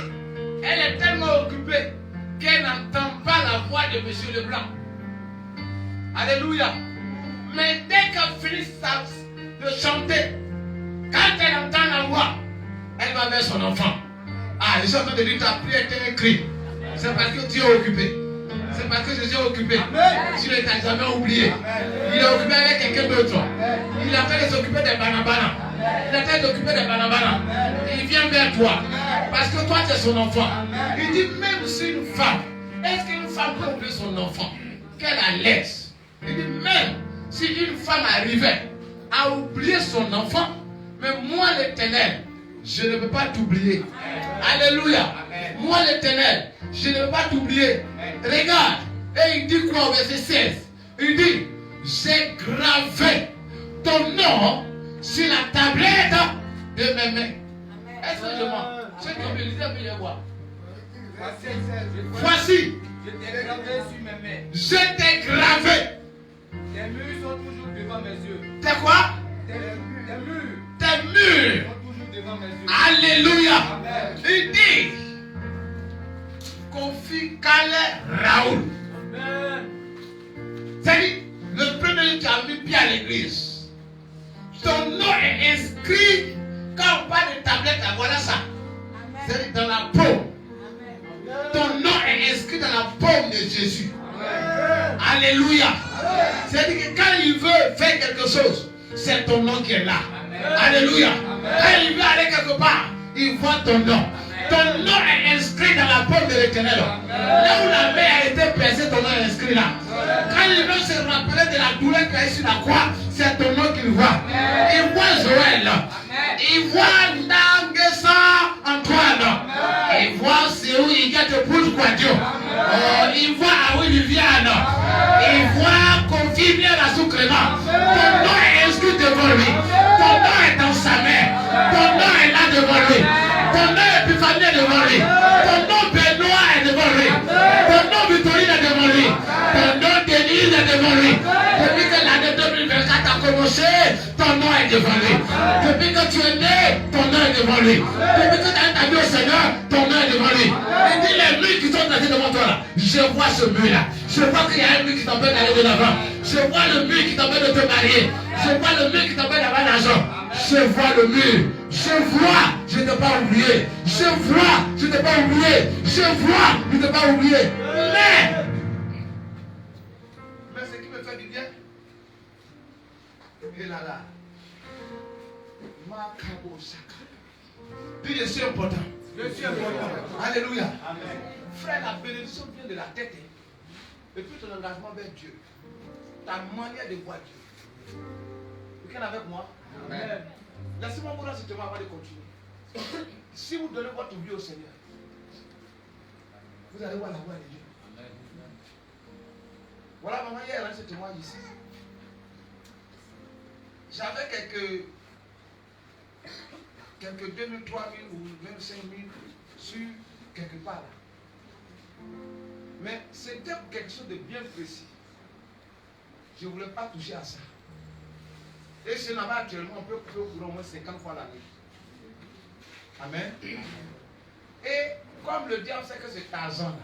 Elle est tellement occupée qu'elle n'entend pas la voix de Monsieur Leblanc. Alléluia. Mais dès qu'elle finit de chanter, quand elle entend la voix, elle va vers son enfant. Ah, je suis en train de dire ta prière était un cri. C'est parce que tu es occupé. C'est parce que Jésus est occupé. Dieu ne t'a jamais oublié. Il est occupé avec quelqu'un d'autre. Il est en train de s'occuper des banabana. Il est en train de s'occuper des banabana. Il vient vers toi. Parce que toi, tu es son enfant. Il dit même si une femme, est-ce qu'une femme peut oublier son enfant qu'elle la laisse? Il dit même si une femme arrivait à oublier son enfant, mais moi l'Éternel, je ne peux pas t'oublier. Alléluia. Moi l'Éternel, je ne peux pas t'oublier. Regarde. Et il dit quoi au verset 16? Il dit, j'ai gravé ton nom sur la tablette de mes mains. Est-ce que je mens? Ceux qui ont lisé, je vois. Voici. Je t'ai gravé sur mes mains. Je t'ai gravé. Tes murs sont toujours devant mes yeux. T'es quoi? Tes murs Tes murs. sont toujours devant mes yeux. Alléluia. Amen. Il dit, confie Calais Raoul. Amen. C'est-à-dire, le premier qui a mis pied à l'église, ton nom est inscrit, quand on parle de tablette, voilà ça. C'est-à-dire dans la paume. Ton nom est inscrit dans la paume de Jésus. Amen. Alléluia. C'est-à-dire que quand il veut faire quelque chose, c'est ton nom qui est là. Alléluia. Quand il veut aller quelque part, il voit ton nom. Ton nom est inscrit dans la paume de l'Éternel. Là où la main a été percée, ton nom est inscrit là. Quand il veut se rappeler de la douleur qu'il a eu sur la croix, c'est ton nom qu'il voit. Il voit Joël. Il voit Ndangesa Antoine. Il voit Séou Igate pour Dieu. Il voit Aoui Viviane. Il voit Kofi bien la sous-crément. Ton nom est inscrit devant lui. Ton nom est dans sa main. Ton nom est là devant lui. Ton nom est Épiphanie est devant lui. Ton nom Benoît est devant lui. Ton nom Victorine est devant lui. Ton nom Denise est devant lui. Depuis que l'année 2024 a commencé, ton nom est devant lui. Depuis que tu es né, ton nom est devant lui. Depuis que tu as ta vie au Seigneur, ton nom est devant lui. Il dit les murs qui sont placés devant toi là. Je vois ce mur là. Je vois qu'il y a un mur qui t'empêche d'aller de l'avant. Je vois le mur qui t'empêche de te marier. Je vois le mur qui t'empêche d'avoir l'argent. Je vois le mur. Je vois, je ne t'ai pas oublié. Je vois, je ne t'ai pas oublié. Je vois, je ne t'ai pas oublié. Mais ce qui me fait du bien, et là, Makabo Saka. Puis je suis important. Je suis important. Alléluia. Amen. Frère, la bénédiction vient de la tête. Et puis ton engagement vers Dieu. Ta manière de voir Dieu. Quelqu'un avec moi? Amen. Laissez-moi vous rendre avant de continuer. Si vous donnez votre vie au Seigneur, vous allez voir la voix de Dieu. Amen. Voilà, maman, hier, ce témoignage ici. J'avais quelques 2000, 3000 ou même 5000 sur quelque part là. Mais c'était quelque chose de bien précis. Je ne voulais pas toucher à ça. Et si on avait actuellement, on peut couper au courant au moins 50 fois l'année. Amen. Et comme le diable sait que c'est Tarzan là,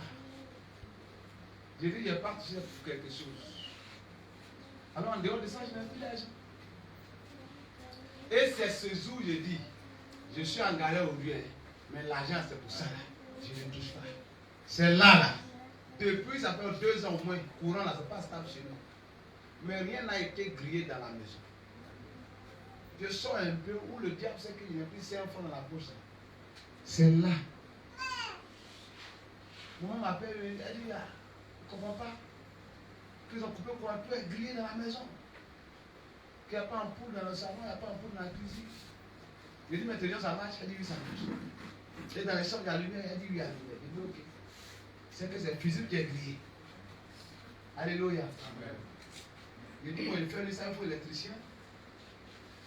j'ai dit, il n'est pas touché pour quelque chose. Alors en dehors de ça, je n'ai plus d'argent. Et c'est ce jour où j'ai dit, je suis en galère aujourd'hui, mais l'argent c'est pour ça là, je ne touche pas. C'est là. Depuis, ça fait 2 ans au moins, courant là, c'est pas stable chez nous. Mais rien n'a été grillé dans la maison. Je sors un peu où le diable sait qu'il n'y a plus 5 francs dans la poche. C'est là. Maman m'appelle, elle dit là, je ne comprends pas. Qu'ils ont coupé pour un peu grillé dans la maison. qu'il n'y a pas un poule dans le salon, il n'y a pas un poule dans la cuisine. Je dis, maintenant ça marche. Elle dit, oui, ça marche. Et dans les chambres, il y a la lumière. Elle dit, oui, il y a la lumière. Je dis, ok. C'est que c'est le fusible qui est grillé. Alléluia. Amen. Je dis, bon, il fait ça, il faut l'électricien.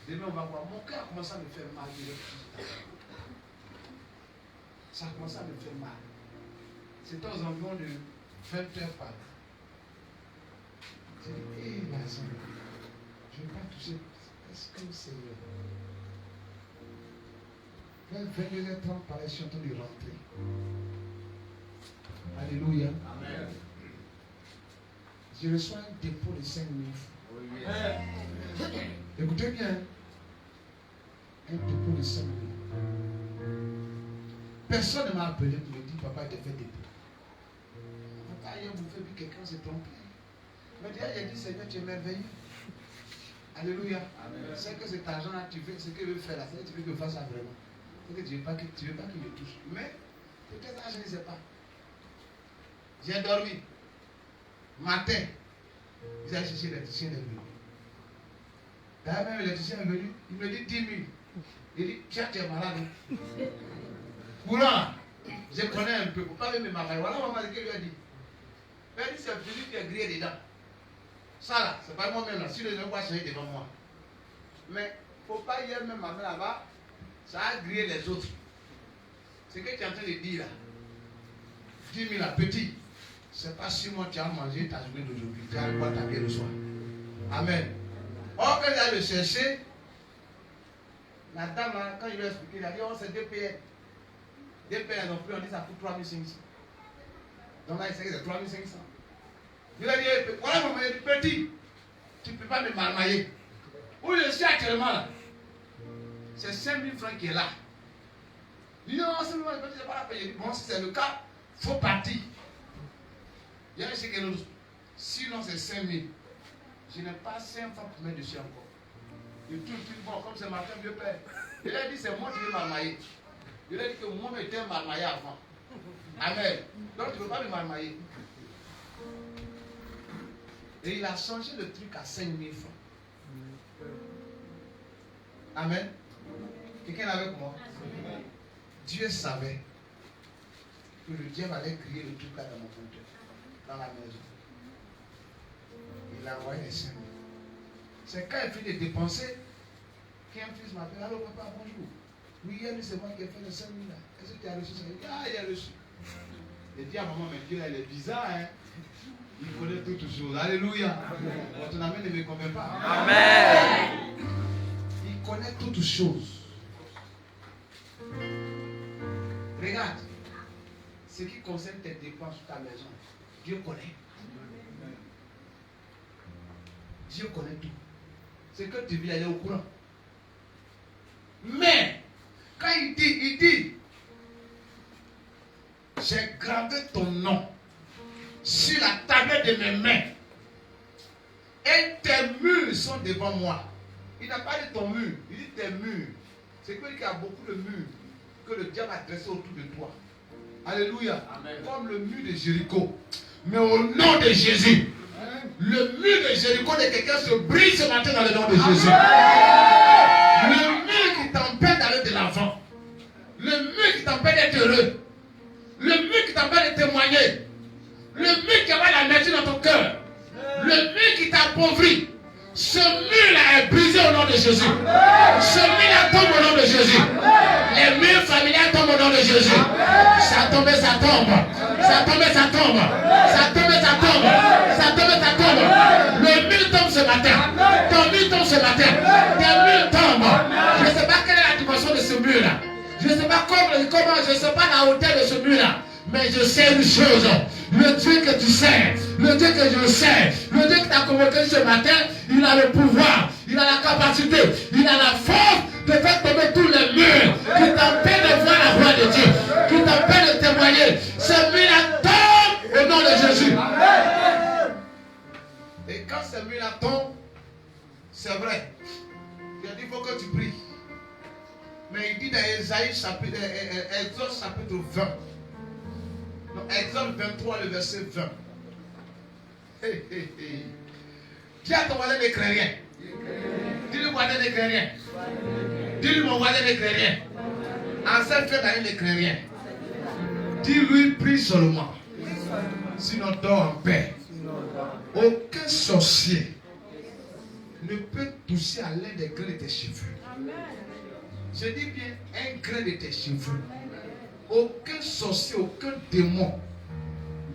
Demain, on va voir. Mon cœur a commencé à me faire mal. Ça a commencé à me faire mal. C'était aux environs de 20h par là. J'ai dit, hé, ma soeur, je ne vais pas toucher. Est-ce que c'est. Vers 22h30 par là, je suis en train de rentrer. Alléluia. Amen. Je reçois un dépôt de 5 000 francs. Oui, yes. Écoutez bien. Un dépôt de 5 000. Personne ne m'a appelé pour me dire, papa, il te fait dépôt. Papa, hier, vous faites, puis quelqu'un s'est trompé. Il m'a dit, il a dit, Seigneur, tu es merveilleux. Alléluia. C'est que cet argent-là, tu fais ce qu'il veut faire là. C'est que tu veux que je fasse ça vraiment. C'est que tu ne veux pas qu'il me touche. Mais, peut-être, je ne sais pas. J'ai dormi. Matin, ils allaient chercher l'électricien, il est venu. D'ailleurs, même l'électricien est venu, il me dit 10 000. Il dit, tiens, tu es malade. Courant, je connais un peu, pour pas me marier. Voilà maman ce qu'elle lui a dit. Elle a dit, c'est celui qui est grillé dedans. Ça là, c'est pas moi-même là, si les gens voient changer devant moi. Mais, faut pas hier même ma main là-bas, ça a grillé les autres. Ce que tu es en train de dire là, 10 000 là, petit. C'est pas si moi tu as mangé ta journée d'aujourd'hui, tu as quoi ta vie le soir. Amen. Or, quand il a le chercher, la dame là, quand il lui a expliqué, il a dit, oh, c'est 2 PN. 2 PN non plus, on dit ça coûte 3 500. Donc là, il sait que c'est 3 500. Il a dit, voilà maman, il a dit, petit, tu ne peux pas me marmailler. Où je suis actuellement là, c'est 5 000 francs qui est là. Il dit, non, c'est pas la peine. Il dit, bon, si c'est le cas, il faut partir. Il y a un chèque et sinon c'est 5 000. Je n'ai pas 5 francs pour mettre dessus encore. Il tout bon, comme c'est ma femme, Dieu père. Il a dit c'est moi qui vais marmailler. Il a dit que moi j'étais marmaillé avant. Amen. Donc tu ne peux pas me marmailler. Et il a changé le truc à 5 000 francs. Amen. Quelqu'un est avec moi? Dieu savait que le diable allait crier le truc là dans mon compteur. Dans la maison. Il a envoyé les 5 000. C'est quand il finit de dépenser qu'un fils m'appelle. Allô papa, bonjour. Oui, hier c'est moi qui ai fait les 5 000 là. Est-ce que tu as reçu ça? Il dit, ah, il a reçu. Il dit à maman, mais Dieu là, il est bizarre, hein. Il connaît toutes choses. Alléluia. Ton ami ne me convainc pas. Amen. Il connaît toutes choses. Regarde. Ce qui concerne tes dépenses sur ta maison, Dieu connaît. Dieu connaît tout. C'est que tu vis aller au courant. Mais, quand il dit, j'ai gravé ton nom sur la tablette de mes mains. Et tes murs sont devant moi. Il n'a pas dit ton mur, il dit tes murs. C'est qu'il y a beaucoup de murs que le diable a dressé autour de toi. Alléluia. Amen. Comme le mur de Jéricho. Mais au nom de Jésus, le mur de Jéricho de quelqu'un se brise ce matin dans le nom de Jésus. Le mur qui t'empêche d'aller de l'avant. Le mur qui t'empêche d'être heureux. Le mur qui t'empêche de témoigner. Le mur qui a la magie dans ton cœur. Le mur qui t'appauvrit. Ce mur-là est brisé au nom de Jésus. Ce mur-là tombe au nom de Jésus. Les murs familiales tombent au nom de Jésus. Ça tombe, ça tombe. Ça tombe, ça tombe. Ça tombe, ça tombe. Ça tombe, ça tombe. Le mur tombe ce matin. Ton mur tombe ce matin. Tes murs tombent. Je ne sais pas quelle est la dimension de ce mur-là. Je ne sais pas comment, je ne sais pas la hauteur de ce mur-là. Mais je sais une chose. Le Dieu que tu sais, le Dieu que je sais, le Dieu qui t'a convoqué ce matin, il a le pouvoir, il a la capacité, il a la force de faire tomber tous les murs qui t'empêchent de voir la voix de Dieu, qui t'empêchent de témoigner. Ce mur-là tombe au nom de Jésus. Et quand ce mur-là tombe, c'est vrai. Il a dit, il faut que tu pries. Mais il dit dans Exode chapitre 20. Donc, Exode 23, le verset 20. Dis à ton voisin, ne crains rien. voisin ne crée rien. Dis-lui, mon voisin ne crée rien. En cette fête, il ne crée rien. Dis-lui, prie seulement. Sinon, dors en paix. Aucun sorcier ne peut toucher à l'un des grains de tes cheveux. Je dis bien un grain de tes cheveux. Aucun sorcier, aucun démon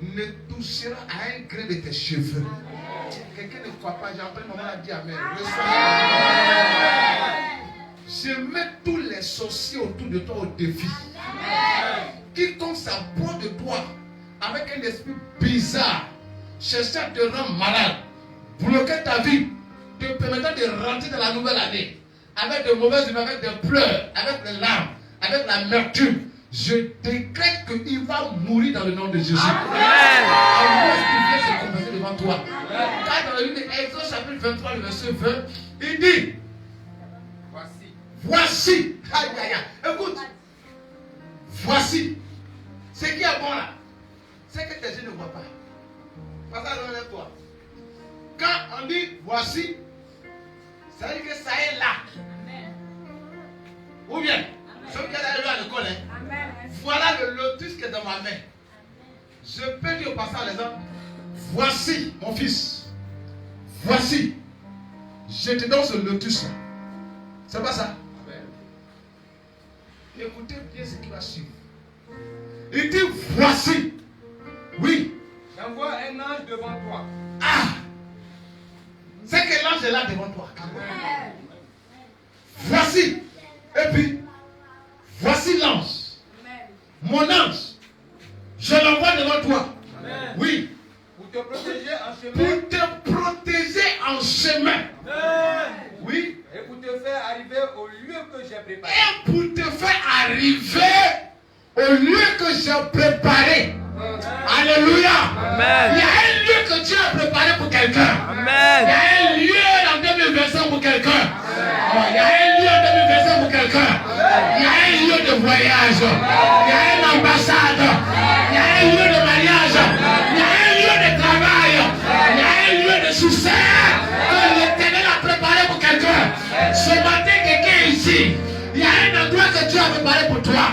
ne touchera à un grain de tes cheveux. Quelqu'un ne croit pas, j'ai appris maman a dit amen. Je mets tous les sorciers autour de toi au défi. Quiconque s'approche de toi avec un esprit bizarre, cherchant à te rendre malade, bloquer ta vie, te permettant de rentrer dans la nouvelle année, avec de mauvaises humeurs, avec des pleurs, avec des larmes, avec l'amertume, je décrète qu'il va mourir dans le nom de Jésus. Amen. Qu'il vient se confesser devant toi. Car dans le livre d'Exode chapitre 23, le verset 20, il dit, voici, aïe aïe aïe, écoute, voici, ce qui est bon là, c'est que tes yeux ne voient pas. Pas ça dans toi. Quand on dit voici, ça veut dire que ça est là. Amen. Ou bien, ceux qui sont arrivés à l'école, voilà le lotus qui est dans ma main. Je peux dire au passage les gens, voici mon fils, voici, je te donne ce lotus là. C'est pas ça? Amen. Écoutez bien ce qui va suivre. Il dit voici. Oui. J'envoie un ange devant toi. Ah! C'est que l'ange est là devant toi. Amen. Voici. Et puis, voici l'ange. Mon ange. Je l'envoie devant toi. Amen. Oui. Pour te protéger en chemin. Pour te protéger en chemin. Amen. Oui. Et pour te faire arriver au lieu que j'ai préparé. Et pour te faire arriver au lieu que j'ai préparé. Amen. Alléluia. Amen. Il y a un lieu que Dieu a préparé pour quelqu'un. Amen. Il y a un lieu en 2025 pour quelqu'un. Il y a un lieu en 2025 pour quelqu'un. Il y a un lieu de voyage. Il y a une ambassade. Il y a un lieu de mariage. Il y a un lieu de travail. Il y a un lieu de succès que l'Éternel a préparé pour quelqu'un. Ce matin, quelqu'un ici, il y a un endroit que Dieu a préparé pour toi.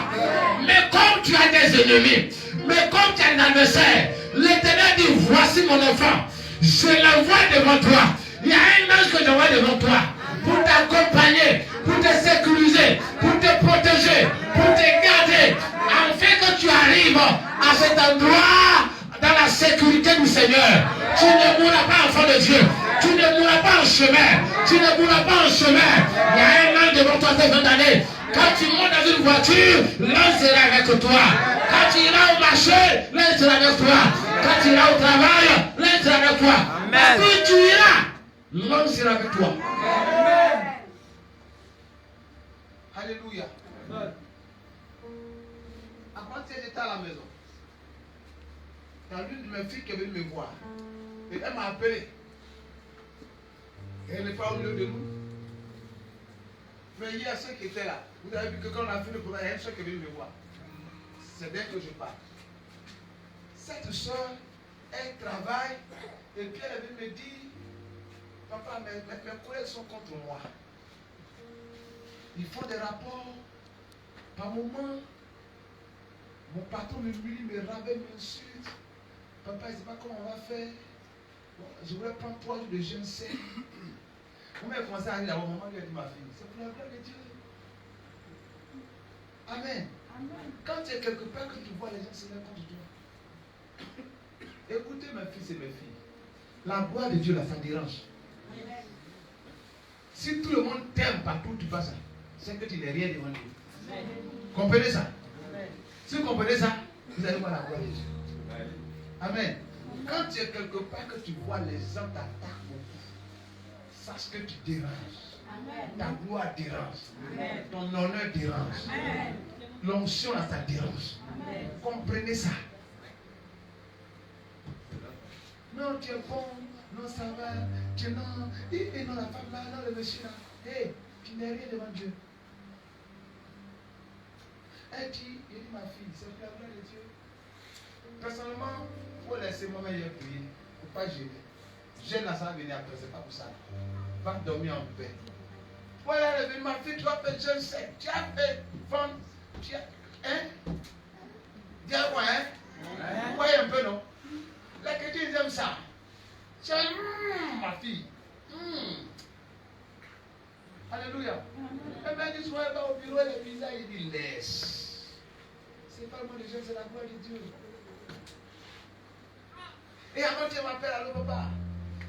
Mais comme tu as des ennemis, mais comme tu as un adversaire, l'Éternel dit, voici mon enfant, je l'envoie devant toi. Il y a un ange que j'envoie devant toi pour t'accompagner, pour te sécuriser, pour te protéger, pour te garder, afin que tu arrives à cet endroit dans la sécurité du Seigneur. Tu ne mourras pas, enfant de Dieu. Tu ne mourras pas en chemin. Tu ne mourras pas en chemin. Il y a un ange devant toi cette fin d'année. Quand tu montes dans une voiture, l'ange sera avec toi. Quand tu iras au marché, l'ange sera avec toi. Quand tu iras au travail, l'ange sera avec toi. Quand tu iras, l'ange sera avec toi. Amen. Alléluia. Après, j'étais à la maison. Il y a l'une de mes filles qui est venue me voir. Et elle m'a appelé. Elle n'est pas au milieu de nous. Mais il y a ceux qui étaient là. Vous avez vu que quand on a fini le programme, il y a une soeur qui est venue me voir. C'est d'elle que je parle. Cette soeur, elle travaille. Et puis elle est venue me dire, papa, mes collègues sont contre moi. Ils font des rapports. Par moment, mon patron me humilie, me rabaisse, m'insulte. Papa, je ne sais pas comment on va faire. Bon, je voulais prendre 3 jours de jeûne sec. Quand elle a commencé à arriver là-bas, maman lui a dit, ma fille, c'est pour la gloire de Dieu. Amen. Amen. Quand tu es quelque part que tu vois les gens se mettre contre toi. Écoutez mes fils et mes filles. La gloire de Dieu là, ça dérange. Amen. Si tout le monde t'aime partout où tu passes, c'est que tu n'es rien devant Dieu. Amen. Comprenez ça? Amen. Si vous comprenez ça, vous allez voir la gloire de Dieu. Amen. Amen. Quand tu es quelque part que tu vois les gens t'attaquent beaucoup, sache que tu déranges. Amen. Ta gloire dérange. Amen. Ton honneur dérange. Amen. L'onction là, ça dérange. Amen. Comprenez ça. Non, tu es bon. Non, ça va. Tu non. Et non, la femme là, non, le monsieur là. Hé, tu n'es rien devant Dieu. Elle dit, il dit, ma fille, c'est pour la gloire de Dieu. Personnellement, il faut laisser moi-même prier. Il ne faut pas gêner. Gêne là, ça va venir après, c'est pas pour ça. Va dormir en paix. Voilà l'événement, ma fille, tu as fait jeune sec, tu as fait vendre, tu as. Hein? Dis quoi, hein? Vous voyez un peu, non? Là, que tu aimes ça. Tu as ma fille. Alléluia. Elle m'a dit, sois au bureau, le visage, il dit, laisse. C'est pas le mot de Dieu, c'est la gloire de Dieu. Et avant, tu m'appelles, allô, papa.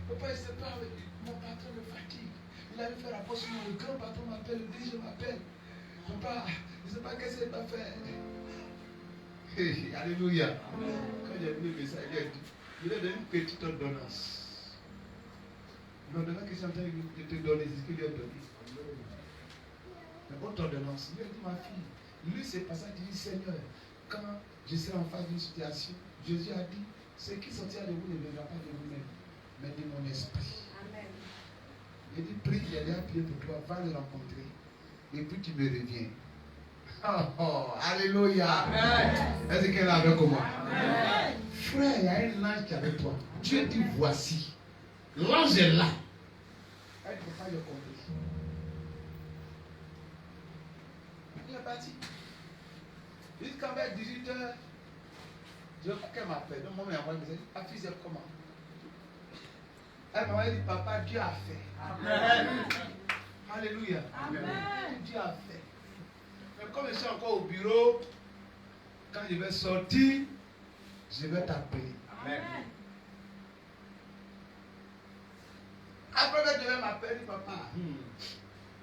Papa, il se parle, mon patron me fatigue. Il a vu faire la poste, le grand patron m'appelle, le DG m'appelle. Papa, je ne sais pas qu'est-ce qu'il va faire. Alléluia. Quand j'ai vu le message, il a dit, il a donné une petite ordonnance. L'ordonnance que je suis en train de te donner, c'est ce qu'il lui a donné. Mais autre ordonnance, il lui a dit, ma fille, lui c'est pas ça, il dit, Seigneur, quand je serai en face d'une situation, Jésus a dit, ce qui sortira de vous ne viendra pas de vous-même, mais de mon esprit. Amen. Il dit, prie, il y a des pieds pour toi, va le rencontrer, et puis tu me reviens. Oh, alléluia. Amen. Est-ce qu'elle est avec moi? Amen. Frère, il y a un ange qui est avec toi. Dieu dit, voici. L'ange est là. Elle ne peut pas le compris. Il est parti. Jusqu'à 18h, je veux qu'elle m'appelle. Donc, moi, elle m'a envoyé un message. Ta fille, c'est comment? Elle m'a dit, papa, Dieu a fait. Amen. Alléluia. Amen. Dieu a fait. Mais comme je suis encore au bureau, quand je vais sortir, je vais t'appeler. Amen. Après, je vais m'appeler, papa.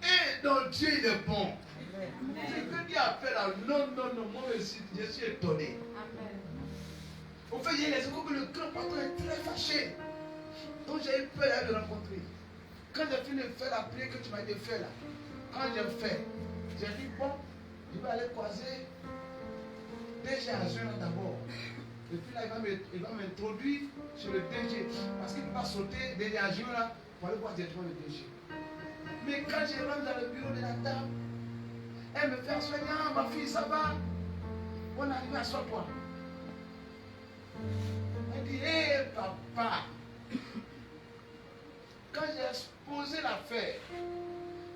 Et donc, Dieu, il est bon. Ce que Dieu a fait là, non, moi aussi, je suis étonné. Amen. Au fait, il y a les secondes que le grand patron est très fâché. Donc, j'ai eu peur de le rencontrer. Quand j'ai fini de faire la prière que tu m'as dit de faire là, quand j'ai fait, j'ai dit, bon, je vais aller croiser DG Azure d'abord. Et puis là, il va m'introduire sur le DG. Parce qu'il ne peut pas sauter DG Azure là pour aller voir directement le DG. Mais quand je rentre dans le bureau de la dame, elle me fait soigner, ma fille, ça va? On arrive à toi. Elle dit, hé papa, quand j'ai exposé l'affaire,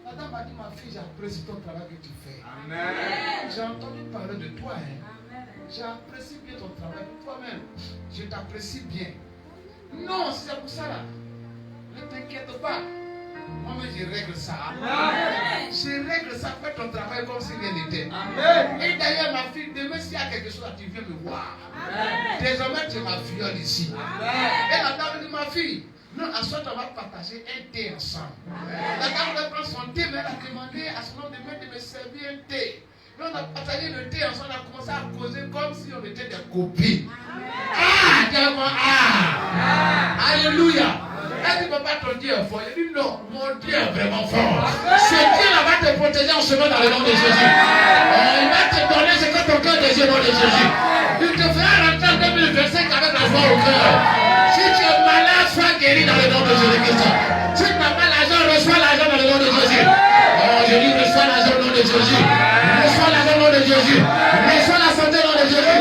la dame m'a dit, ma fille, j'apprécie ton travail que tu fais. Amen. J'ai entendu parler de toi. Hein. J'apprécie bien ton travail. Toi-même, je t'apprécie bien. Non, c'est pour ça là. Ne t'inquiète pas. Moi-même, je règle ça. Amen. Je règle ça, fais ton travail comme si rien n'était. Et d'ailleurs, ma fille, demain, s'il y a quelque chose, tu viens me voir. Amen. Désormais, tu es ma filleule ici. Amen. Et la dame dit, ma fille, nous, à ce moment, on va partager un thé ensemble. Amen. La dame va prendre son thé, mais elle a demandé à son nom de me servir un thé. Nous, on a partagé le thé ensemble, on a commencé à causer comme si on était des copines. Alléluia. Elle dit, papa, ton Dieu est fort. Il dit, non, mon Dieu est vraiment fort. Ce Dieu-là va te protéger en ce moment dans le nom de Jésus. Il va te donner ce que ton cœur désire au nom de Jésus. Il te fera rentrer en 2025 avec la foi au cœur. Si tu es malade, sois guéri dans le nom de Jésus-Christ. Si tu n'as pas l'argent, reçois l'argent dans le nom de Jésus. Oh, je dis, reçois l'argent au nom de Jésus. Reçois l'argent au nom de Jésus. Reçois la santé au nom de Jésus.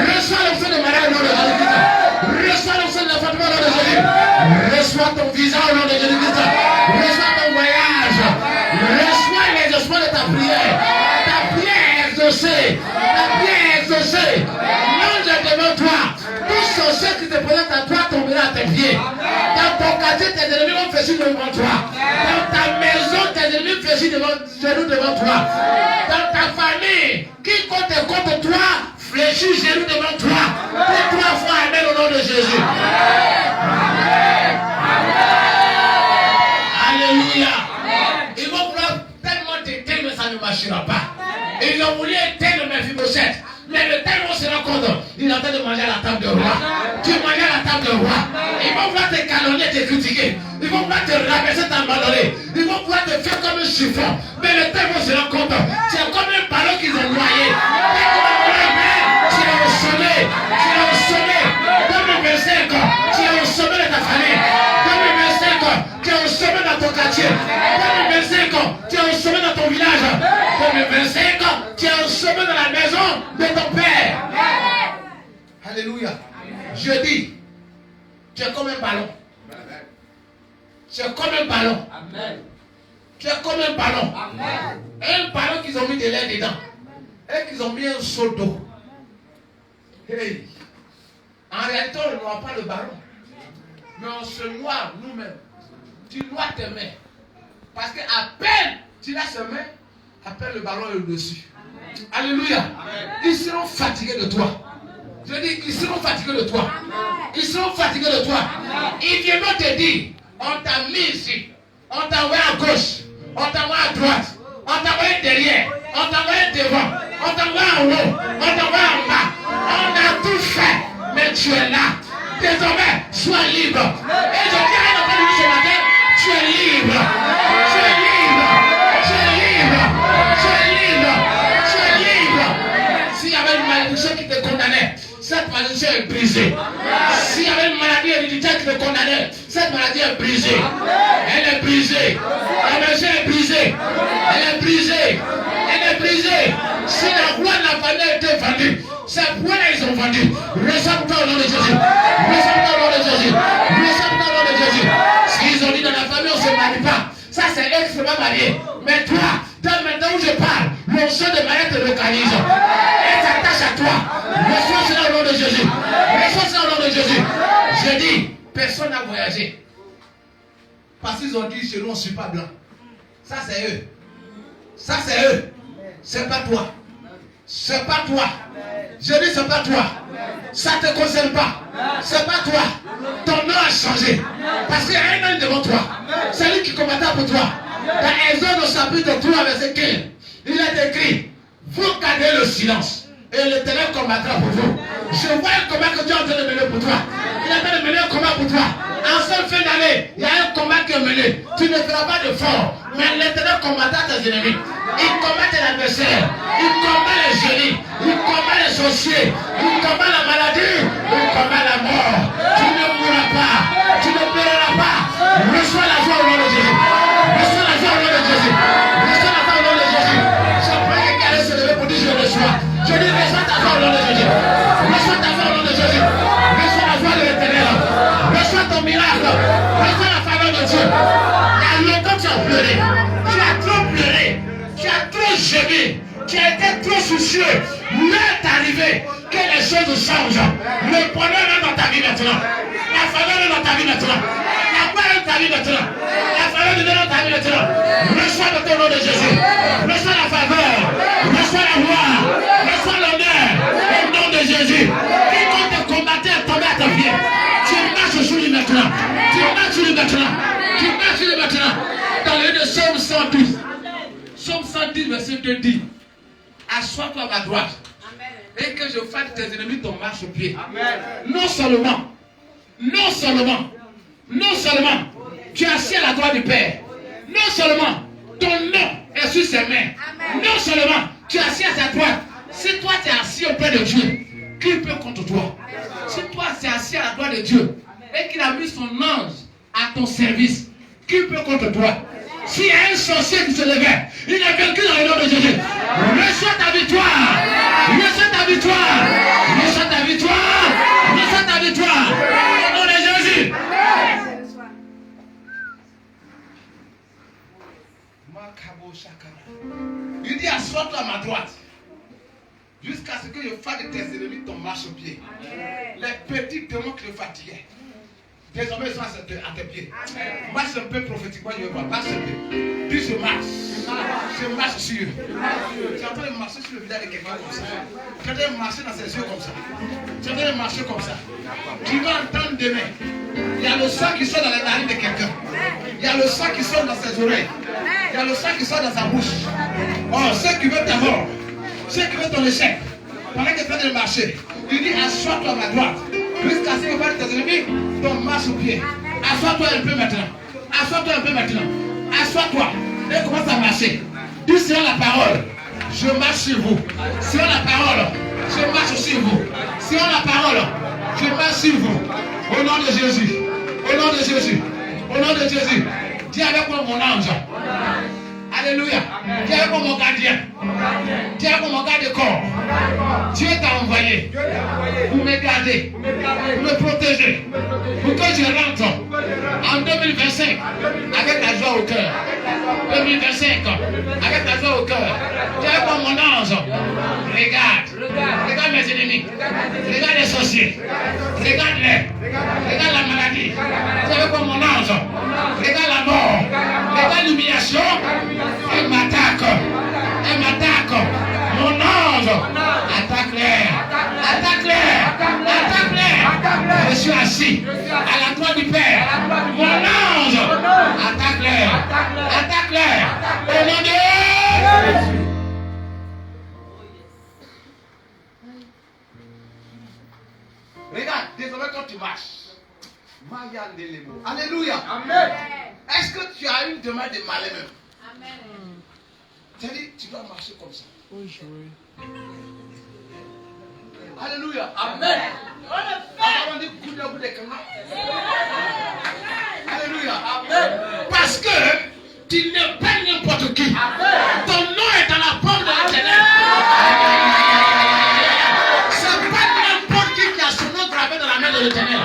Reçois l'option de malade au nom de Jésus-Christ. Reçois l'option de l'enfantement au nom de Jésus. Reçois ton visa au nom de Jésus-Christ. Reçois ton voyage. Reçois les espoirs de ta prière. Ta prière est exaucée. Ta prière est exaucée. L'ange est devant toi. Tout sorcier qui te présente à toi tombera à tes pieds. Dans ton quartier, tes ennemis vont fléchir devant toi. Dans ta maison, tes ennemis fléchissent devant toi. Dans ta famille, quiconque est contre toi, fléchit genoux devant toi. Pour 3 fois, amen au nom de Jésus. Alléluia. Ils vont vouloir tellement t'éteindre, mais ça ne marchera pas. Ils ont voulu éteindre mes Méphibosheth. Mais le temps où on se rend compte, il est en train de manger à la table de roi. Tu manges à la table de roi. Ils vont vouloir te calomnier, te critiquer. Ils vont vouloir te rabaisser, t'abandonner. Ils vont vouloir te faire comme un chiffon. Mais le temps où on se rend compte, c'est comme un ballon qu'ils ont noyé. Tu es au sommet. Tu es au sommet. 2025, tu es au sommet de ta famille. 2025, tu es au sommet dans ton quartier. 2025, tu es au sommet dans ton village. 2025, tu es au sommet dans la maison de ton père. Alléluia. Je dis, tu es comme un ballon. Tu es comme un ballon. Tu es comme un ballon. Un ballon qu'ils ont mis de l'air dedans. Et qu'ils ont mis un seau d'eau. Hey. En réalité, on ne noie pas le ballon. Mais on se noie nous-mêmes. Tu noies tes mains. Parce qu'à peine tu lâches tes mains, à peine le ballon est au-dessus. Alléluia. Ils seront fatigués de toi. Je dis, ils seront fatigués de toi. Ils seront fatigués de toi. Ils viendront te dire, on t'a mis ici. On t'a envoyé à gauche. On t'a envoyé à droite. On t'a envoyé derrière. On t'a envoyé devant. On t'a envoyé en haut. On t'a envoyé en bas. On a tout fait. Mais tu es là. Désormais, sois libre. Et je dis à un enfant de ce matin, tu es libre. Tu es libre. Tu es libre. Tu es libre. Tu es libre. S'il y avait une malédiction qui te condamnait, cette malédiction est brisée. S'il y avait une maladie héréditaire qui te condamnait, cette maladie est brisée. Elle est brisée. La malédiction est brisée. Elle est brisée. Elle est brisée. Si la voix de la famille a été vendue, c'est pour là ils ont vendu. Reçois-toi au nom de Jésus. Reçois-toi au nom de Jésus. Reçois-toi au nom de Jésus. S'ils ont dit dans la famille, on ne se marie pas. Ça, c'est extrêmement marié. Mais toi, maintenant où je parle, l'onction de mariage te localise. Elle s'attache à toi. Reçois cela au nom de Jésus. Reçois cela au nom de Jésus. Je dis, personne n'a voyagé. Parce qu'ils ont dit, chez nous, on ne suit pas blanc. Ça, c'est eux. Ça, c'est eux. C'est pas toi. C'est pas toi. Je dis c'est pas toi. Ça ne te concerne pas. C'est pas toi. Ton nom a changé. Parce qu'il y a un homme devant toi. C'est lui qui combattra pour toi. Dans Exode au chapitre 3 verset 15, il est écrit, vous gardez le silence et l'Éternel combattra pour vous. Je vois un combat que Dieu est en train de mener pour toi. Il est en train de mener un combat pour toi. En cette fin d'année, il y a un combat qui est mené. Tu ne feras pas de fort, mais l'Éternel combattra tes ennemis. Il combat tes adversaires. Il combat les génies. Il combat les sorciers. Il combat la maladie. Il combat la mort. Tu ne mourras pas. Tu ne pleureras pas. Reçois la joie au nom de Jésus. Reçois la joie au nom de Jésus. Reçois la joie au nom de Jésus. Je prie quelqu'un allait se lever pour dire je reçois. Je dis reçois ta joie au nom de Jésus. Reçois ta joie au nom de Jésus. Reçois la joie de l'Éternel. Reçois ton miracle. Reçois la faveur de Dieu. Il y a longtemps que tu as pleuré. Tu as trop pleuré. Tu as trop gémé. Tu as été trop soucieux. L'heure est arrivée que les choses changent. Le bonheur est dans ta vie maintenant. La faveur est dans ta vie maintenant. La gloire est dans ta vie maintenant. La faveur de Dieu est dans ta vie maintenant. Reçois le nom de Jésus. Reçois la faveur. Reçois la gloire. Reçois l'honneur. Au nom de Jésus. Quiconque te combattait est tombé à ta pied. Tu marches sur lui maintenant. Tu marches sur lui maintenant. Tu marches sur lui maintenant. Dans le de Psaume 112. Psaume 110, verset 2 dit, assois-toi à ma droite. Et que je fasse tes ennemis ton marche au pied. Non seulement, tu es assis à la droite du Père. Non seulement, ton nom est sur ses mains. Non seulement, tu es assis à sa droite. Si toi tu es assis auprès de Dieu, qui peut contre toi? Si toi tu es assis à la droite de Dieu et qu'il a mis son ange à ton service, qui peut contre toi? S'il y a un sorcier qui se levait, il est vaincu dans le nom de Jésus. Reçois ta victoire. Reçois ta victoire. Reçois ta victoire. Reçois ta victoire. Au nom de Jésus. Il dit assois-toi à ma droite. Jusqu'à ce que je fasse de tes ennemis ton marche au pied. Les petits démons qui le fatiguaient. Désormais, ils sont à tes pieds. Marche un peu prophétiquement, je vais voir. Marche un peu. Dis je marche. Je marche sur eux. Tu es en train de marcher sur le visage de quelqu'un comme ça. Tu es en train de marcher dans ses yeux comme ça. Tu es en train de marcher comme ça. Tu vas entendre demain. Il y a le sang qui sort dans la narine de quelqu'un. Il y a le sang qui sort dans ses oreilles. Il y a le sang qui sort dans sa bouche. Oh, ceux qui veulent ta mort, ceux qui veulent ton échec, pendant que tu es en train de marcher, il dit assois-toi à ma droite. Jusqu'à ce que tu tes ennemis, ton marche au pied. Assois-toi un peu maintenant. Assois-toi un peu maintenant. Assois-toi. Et commence à marcher. Dis selon la parole. Je marche sur vous. Selon la parole. Je marche sur vous. Selon la parole. Je marche sur vous. Au nom de Jésus. Au nom de Jésus. Au nom de Jésus. Dis avec moi mon ange. Alléluia. Dis avec moi mon gardien. Dis avec moi mon garde de corps. Dieu t'a envoyé pour me garder, pour me protéger, pour que je rentre en 2025 avec la joie au cœur. 2025, avec ta joie au cœur. Tu es comme mon ange. Regarde. Regarde mes ennemis. Regarde les sorciers. Regarde-les. Regarde la maladie. Tu es comme mon ange. Regarde la mort. Regarde l'humiliation. Elle m'attaque. Elle m'attaque. Mon ange. Attaque-les. Attaque-les. Attaque-les. Je suis assis à la croix du Père. Mon ange. Attaque-les. Attaque-les. Au nom de Jésus. Regarde, désormais quand tu marches, alléluia. Amen. Est-ce que tu as une demande de malin même? Amen. C'est-à-dire, tu dois marcher comme ça. Alléluia. Amen. On dit coup de bout de canon. Alléluia. Amen. Parce que tu n'es pas n'importe qui. Ton nom est dans la paume de l'Éternel. C'est pas n'importe qui a son nom gravé dans la main de l'Éternel.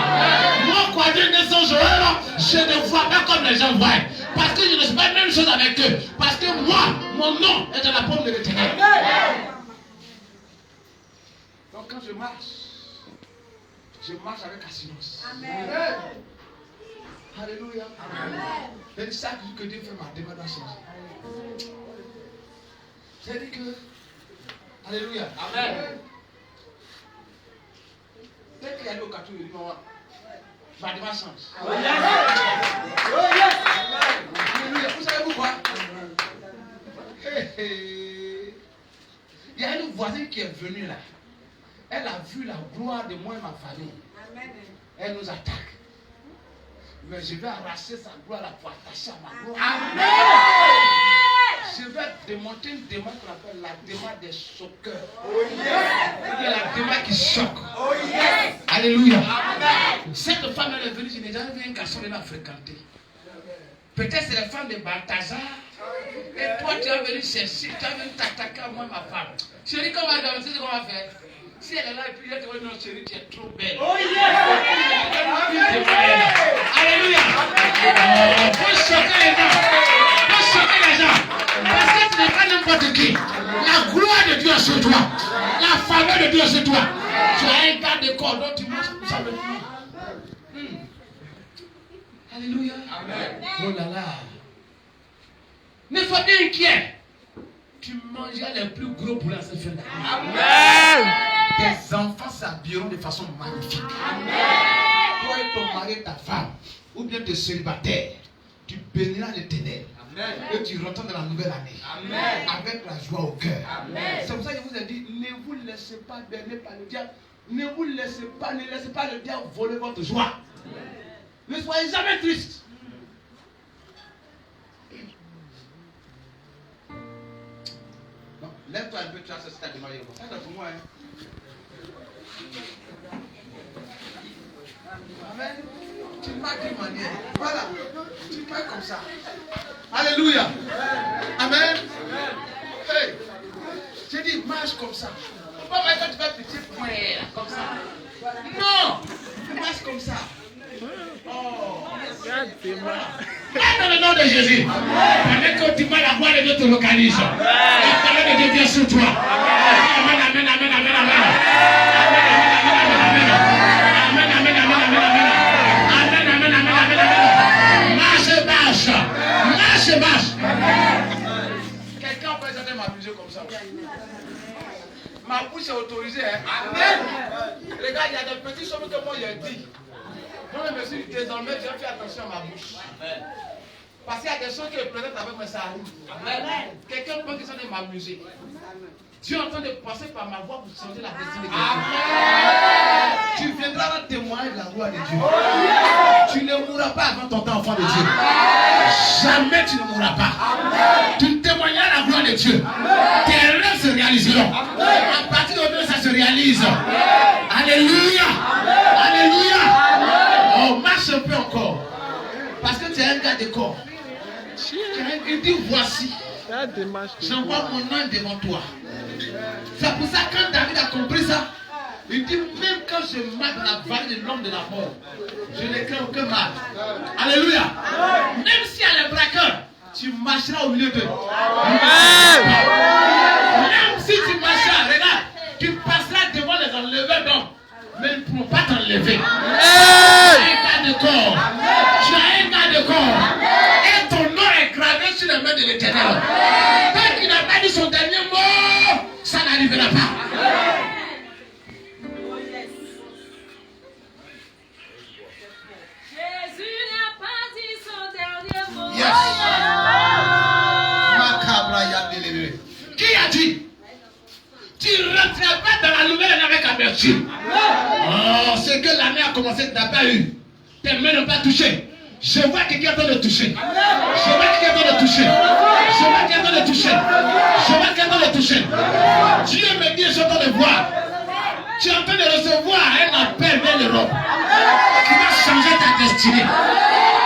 Moi, quoi dire de son Joël, je ne vois pas comme les gens voient. Parce que je ne sais pas la même chose avec eux. Parce que moi, mon nom est dans la paume de l'Éternel. Donc quand je marche avec assurance. Amen. Alléluia. Amen. Et chaque jour que Dieu fait ma demande à changer. C'est-à-dire que. Alléluia. Amen. Dès qu'il y a au carton, il dit non, ma demande change. Oh yes. Alléluia. Vous savez pourquoi? Il y a une voisine qui est venue là. Elle a vu la gloire de moi et ma famille. Amen. Elle nous attaque. Mais je vais arracher sa gloire pour attacher à ma gloire. Amen. Je vais démonter une demande qu'on appelle la demande des choqueurs. Oh yes. Il y a la demande qui choque. Oh yes. Alléluia. Amen. Cette femme elle est venue, je n'ai jamais vu un garçon venir la fréquenter. Peut-être c'est la femme de Balthazar. Et toi tu es venu chercher, tu es venu t'attaquer à moi et ma femme. Chérie, comment elle va faire? Ce qu'on va faire? Si elle est là et puis elle te dit non chérie, tu es trop belle. Oh yes. Alléluia. Faut choquer les gens. Faut choquer les gens. Parce que tu n'es pas n'importe qui. La gloire de Dieu est sur toi. La faveur de Dieu est sur toi. Tu as un garde de corps dont tu marches comme ça maintenant. Alléluia. Amen. Oh là là. Ne sois pas inquiet. Tu mangeras les plus gros pour la cette fin. Amen. Tes enfants s'habilleront de façon magnifique. Toi et ton mari et ta femme, ou bien tes célibataires, tu béniras l'Éternel. Amen. Et tu rentres dans la nouvelle année. Amen. Avec la joie au cœur. Amen. C'est pour ça que je vous ai dit, ne vous laissez pas berner par le diable. Ne laissez pas le diable voler votre joie. Ne soyez jamais triste. Non, lève-toi un peu, tu as ce stade de mariage. Ça c'est pour moi. Hein. Amen. Tu marques d'une manière. Voilà. Tu marques comme ça. Alléluia. Amen. Hey. J'ai dit, marche comme ça. Pas mal quand tu fais petit point là, comme ça. Non. Marche comme ça. Oh. Dans le nom de Jésus. Pendant que tu vas la gloire de Dieu te localise. La parole de Dieu vient sur toi. Amen, amen, amen, amen, amen. Amen, amen, amen, amen, amen. Amen, amen, amen, amen, amen. Marche basse. Marche basse. Quelqu'un peut essayer de m'amuser comme ça. Ma bouche est autorisée. Hein? Amen. Regarde, il y a des petits choses que moi j'ai dit. Moi, je me suis dit, désormais, je vais faire attention à ma bouche. Amen. Parce qu'il y a des choses que je présente avec moi, ça arrive. Amen. Quelqu'un peut essayer de m'amuser. Dieu est en train de passer par ma voix pour changer la destinée de quelqu'un. Amen. Tu viendras rendre témoignage de la gloire de Dieu. Oh, tu ne mourras pas avant ton temps, enfant de Dieu. Jamais tu ne mourras pas. Amen. Tu témoigneras la gloire de Dieu. Amen. Tes rêves se réaliseront. Amen. À partir d'aujourd'hui, ça se réalise. Amen. Alléluia. Amen. Alléluia. Amen. Oh, marche un peu encore. Parce que tu es un gars de corps. Il dit voici. J'envoie mon nom devant toi. C'est pour ça que quand David a compris ça, il dit même quand je marche dans la vallée de l'homme de la mort, je ne crains aucun mal. Alléluia. Même s'il y a les braqueurs, tu marcheras au milieu d'eux. Amen. Même si tu marcheras, regarde, tu passeras devant les enleveurs d'hommes, mais ils ne pourront pas t'enlever. Tu as un garde de corps. Tu as un garde de corps. Et ton nom est gravé sur les mains de l'Éternel. Tant qu'il n'a pas dit son dernier mot, ça n'arrivera pas. Jésus n'a pas dit son dernier mot. Yes. Qui a dit? Tu ne rentreras pas dans la nouvelle année avec amertume. Oh, c'est que l'année a commencé, tu n'as pas eu. Tes mains n'ont pas touché. Je vois quelqu'un en train de toucher. Je vois quelqu'un en train de toucher. Je vois quelqu'un en train de toucher. Je vois quelqu'un en train de toucher. Dieu me dit, je suis en train de voir. Tu es en train de recevoir un appel vers l'Europe qui va changer ta destinée.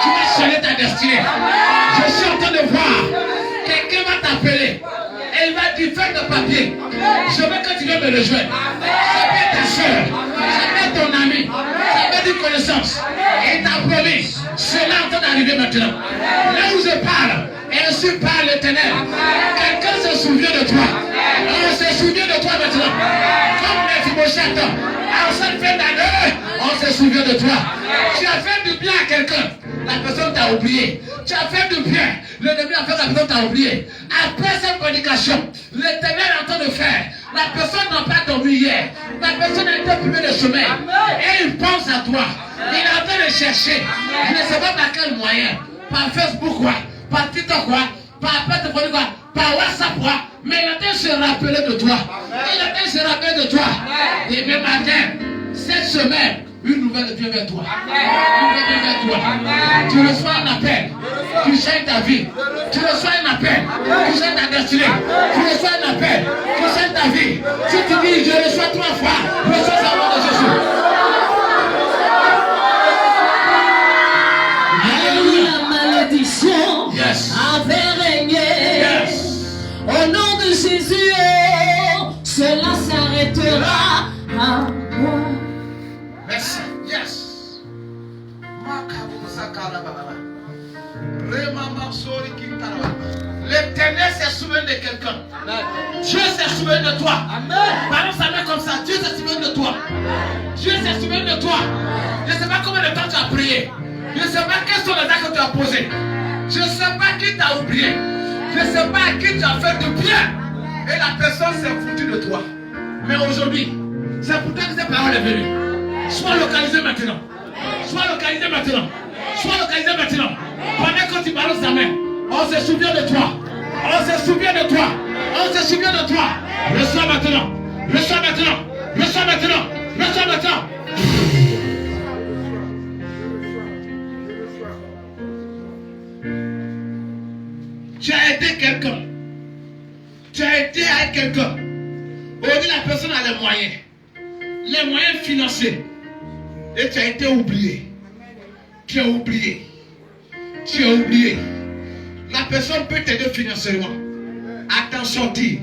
Qui va changer ta destinée. Je suis en train de voir. Quelqu'un va t'appeler. Et il va dire, fais de papier. Je veux que tu viennes me rejoindre. Ça peut être ta soeur. Ça peut être ton ami. Ça peut être une connaissance. Et il t'a promis. Cela est en train d'arriver maintenant. Là où je parle, et ainsi parle l'Éternel. Quelqu'un se souvient de toi. On se souvient de toi maintenant. Comme Mephibosheth, en cette fin d'année, on se souvient de toi. Tu as fait du bien à quelqu'un. La personne t'a oublié. Tu as fait du bien. L'ennemi a fait, la personne t'a oublié. Après cette prédication, l'Éternel est en train de faire. La personne n'a pas dormi hier. La personne a été privée de sommeil. Et il pense à toi. Il est en train de chercher. Il ne sait pas par quel moyen. Par Facebook quoi. Par TikTok quoi. Par téléphone quoi. Par WhatsApp quoi. Mais il est en train de se rappeler de toi. Il est en train de se rappeler de toi. Et même matin, cette semaine, une nouvelle vient vers toi. Une nouvelle vient vers toi. Tu reçois un appel. Tu changes ta vie. Tu reçois un appel. Tu changes ta destinée. Tu reçois un appel. Tu changes ta vie. Si tu dis, je reçois 3 fois, reçois ça au nom de Jésus. La malédiction Yes. avait régné. Yes. Au nom de Jésus, oh, cela s'arrêtera à moi. Merci. Yes. L'Éternel s'est souvenu de quelqu'un. Dieu s'est souvenu de toi. Parlons sa main comme ça. Dieu s'est souvenu de toi. Dieu s'est souvenu de toi. Je ne sais pas combien de temps tu as prié. Je ne sais pas quels sont les actes que tu as posés. Je ne sais pas qui t'a oublié. Je ne sais pas à qui tu as fait du bien. Et la personne s'est foutue de toi. Mais aujourd'hui, c'est pour toi que cette parole est venue. Sois localisé maintenant. Sois localisé maintenant. Sois localisé maintenant. Pendant que tu balances ta main, on se souvient de toi. On se souvient de toi. On se souvient de toi. Reçois maintenant. Reçois maintenant. Reçois maintenant. Reçois maintenant. Tu as aidé quelqu'un. Tu as aidé à quelqu'un. Aujourd'hui, la personne a les moyens financiers. Et tu as été oublié. Tu as oublié. Tu as oublié. La personne peut t'aider financièrement à t'en sortir.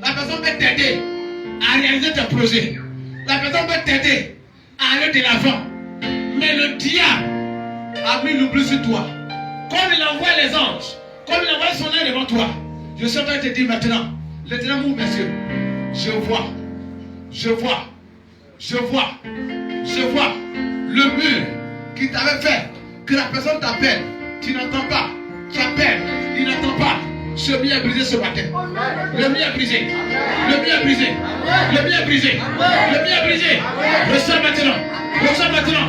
La personne peut t'aider à réaliser tes projets. La personne peut t'aider à aller de l'avant. Mais le diable a mis l'oubli sur toi. Comme il envoie les anges, comme il envoie son œil devant toi, je suis en train de te dire maintenant, l'Éternel m'ouvre mes yeux. Je vois le mur qui t'avait fait que la personne t'appelle, tu n'entends pas, tu appelles, il n'entend pas. Ce mur est brisé ce matin. Le mur est brisé. Le mur est brisé. Le mur est brisé. Le mur est brisé. Reçois maintenant. Reçois maintenant.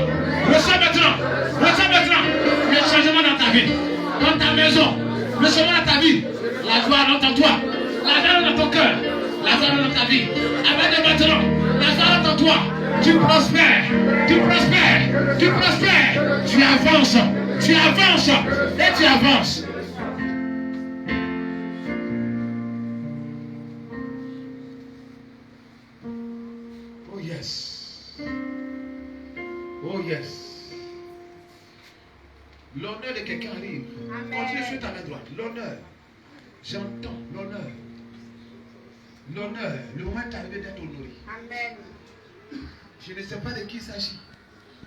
Reçois maintenant. Reçois maintenant. Le changement dans ta vie. Dans ta maison. Le changement dans ta vie. La joie dans ton toi. La joie dans ton cœur. La joie dans ta vie. Avant de maintenant. La joie dans ton toi. Tu prospères. Tu prospères. Tu prospères. Tu avances. Tu avances. Et tu avances. Oh yes. Oh yes. L'honneur de quelqu'un arrive. Continue sur ta main droite. L'honneur. J'entends l'honneur. L'honneur. Le moment est arrivé d'être honoré. Amen. Je ne sais pas de qui il s'agit.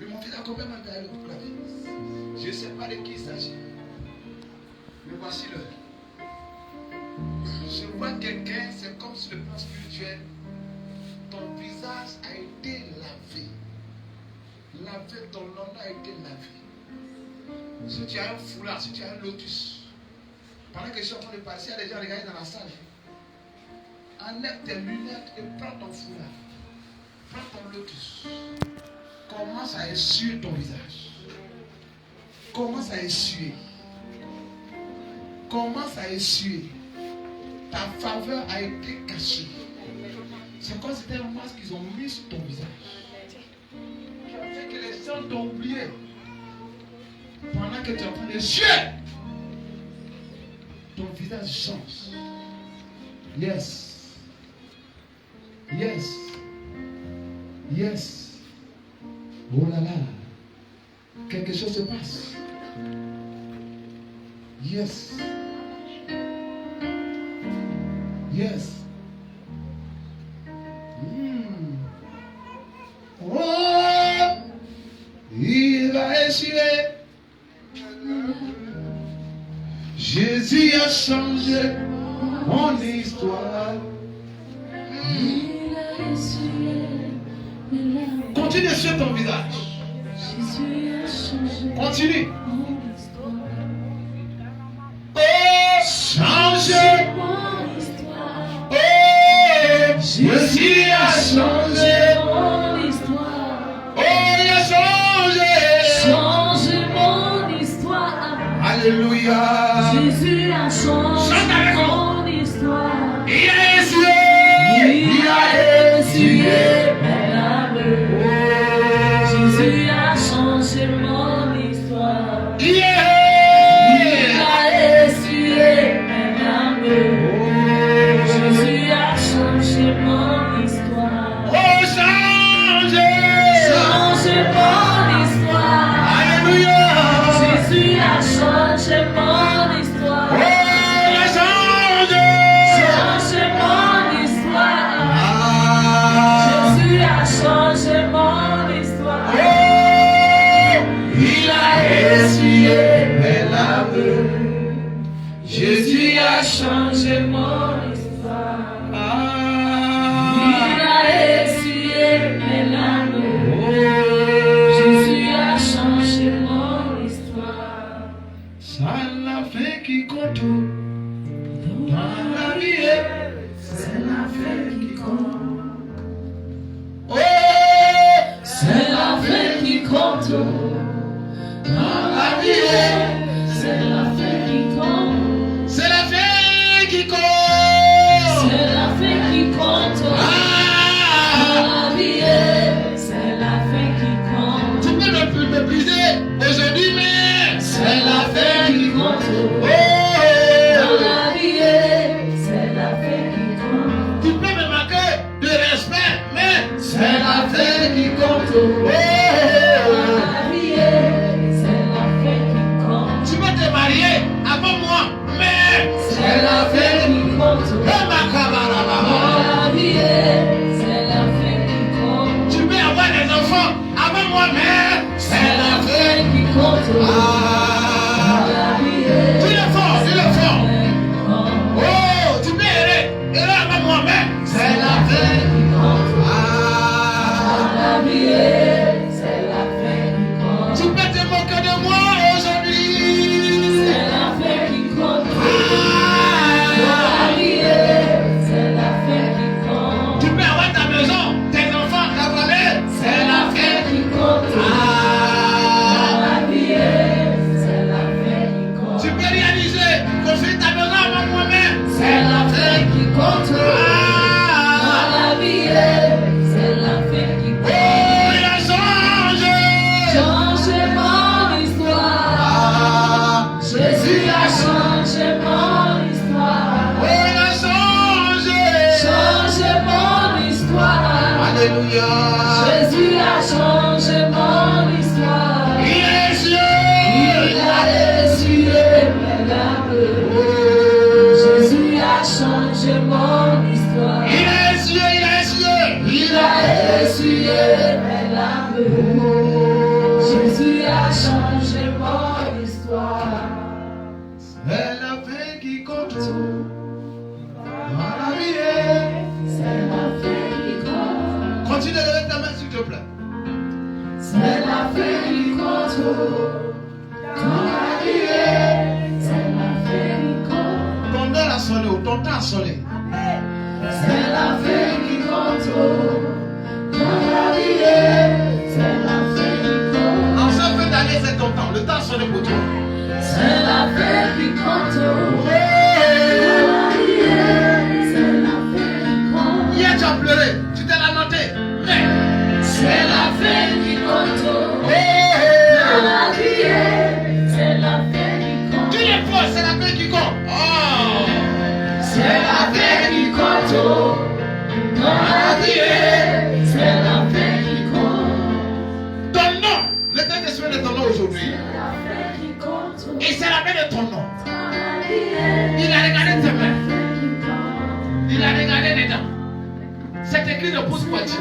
Mais mon fils a complètement derrière le vie. Je ne sais pas de qui il s'agit. Mais voici l'heure. Je vois quelqu'un, c'est comme sur le plan spirituel, ton visage a été lavé. Ton nom a été lavé. Si tu as un foulard, si tu as un lotus, pendant que je suis en train de passer, il y a des gens regardés dans la salle. Enlève tes lunettes et prends ton foulard. Prends ton lotus. Commence à essuyer ton visage. Commence à essuyer. Commence à essuyer. Ta faveur a été cachée. C'est comme si c'était un masque qu'ils ont mis sur ton visage. Qui a fait que les gens t'ont oublié. Pendant que tu es en train d'essuyer, ton visage change. Yes. Yes. Yes. Oh là là. Quelque chose se passe. Yes. Yes. Oh, il va essuyer. Jésus a changé mon histoire. Continue sur ton visage. Continue. Oh, changé. Oh, Jésus a changé mon histoire. Oh, il a changé. Changé mon histoire. Alléluia. Jésus a changé mon histoire. Il a essuyé. Il a essuyé mes larmes. Jésus a changé mon histoire. Il a essuyé mes larmes. Jésus a changé mon histoire. Oh, changé. Changé mon histoire. Alléluia. Jésus a changé mon histoire. Oh, il a changé. Changé mon histoire. Ah. Jésus a changé mon histoire. Oh, il a essuyé mes larmes. Jésus a Changé mon histoire. Ah. Il a essuyé mes larmes. Jésus a changé mon histoire. C'est la fin qui compte dans la vie. C'est la fin qui compte. Oh, C'est la fin qui compte. dans la vie. C'est la fin qui compte. C'est la fin qui compte. C'est la fin qui compte. Ah. La vie, c'est la fin qui compte. Tu peux me briser aujourd'hui, mais C'est la fin qui compte. Oh, La vie, c'est la fin qui compte. tu peux me manquer de respect, mais C'est la fin qui compte. Oh, La vie, c'est la fin qui compte. tu peux te marier avant moi, mais C'est la fin qui compte. Eh, ma camarade, La vie, c'est la fin qui compte. tu peux avoir des enfants avant moi, mais C'est la fin qui compte. Ah. La vie, Tu le fort, tu le fort. c'est la fin qui compte. Oh, tu peux errer avant moi, mais C'est la fin qui compte. Ah. La vie, c'est la fin qui compte. Tu peux te moquer de moi aujourd'hui. C'est la fin qui compte. Ah. La vie, c'est la fin qui compte. Tu peux avoir ta maison, tes enfants, ta famille. C'est la fin qui compte. Ah. La vie, c'est la fin qui compte. Tu peux réaliser, construire ta maison avant moi-même. C'est la fin qui compte. Ah. La vie, c'est la fin qui Oh, compte. il a changé. Changez mon histoire. Ah. Jésus a changé mon histoire. Oh, il a changé. Changez mon histoire. Alléluia. Jésus a changé mon histoire. Il est Dieu. Il a essuyé mes larmes. Jésus a changé mon histoire. Il est Dieu, il est Dieu. Il a essuyé mes larmes. Jésus a changé mon histoire. C'est la Dans la vie, c'est la fin qui compte. continue de lever ta main s'il te plaît. C'est la fin qui compte. Dans la vie, c'est la fin qui compte. Ton heure a sonné, ton temps a sonné. C'est la fin qui compte. Dans la vie, c'est la fin qui compte. En cette fin d'année, c'est ton temps. Le temps a sonné pour toi. C'est la fin qui compte. Hier, tu as pleuré. Tu t'es lamenté. Mais c'est la fin qui compte. Dans la vie, c'est la fin qui compte. tu les fois, c'est la fin qui compte. Oh. C'est la fin qui compte. Dans la vie, c'est la fin qui compte. Ton nom. Le temps de semaine de ton nom aujourd'hui. C'est la fin qui compte. Et c'est la fin de ton nom. Dans la vie, Il a regardé tes mains. c'est la fin qui compte. Il a regardé les dents. C'est écrit ne pousse pas Dieu.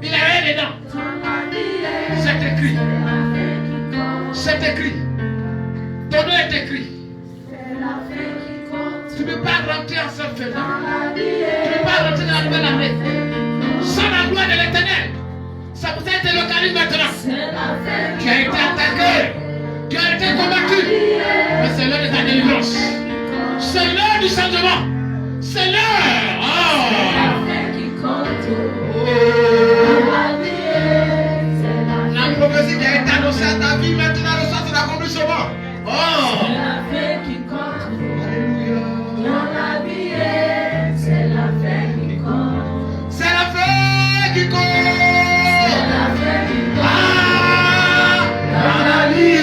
Il a regardé les dents. C'est écrit. C'est écrit. Ton nom est écrit. Tu ne peux pas rentrer en cette fête. Tu ne peux pas rentrer dans la nouvelle année sans la gloire de l'éternel. Ça vous a été localisé maintenant. Tu as été attaqué. Tu as été combattu. Mais c'est l'heure de ta délivrance. C'est l'heure du changement. C'est l'heure. Oh. La prophétie qui a été annoncée à ta vie maintenant reçoit son accomplissement. Oh. Alléluia. C'est la fin qui compte. Ah, dans la vie,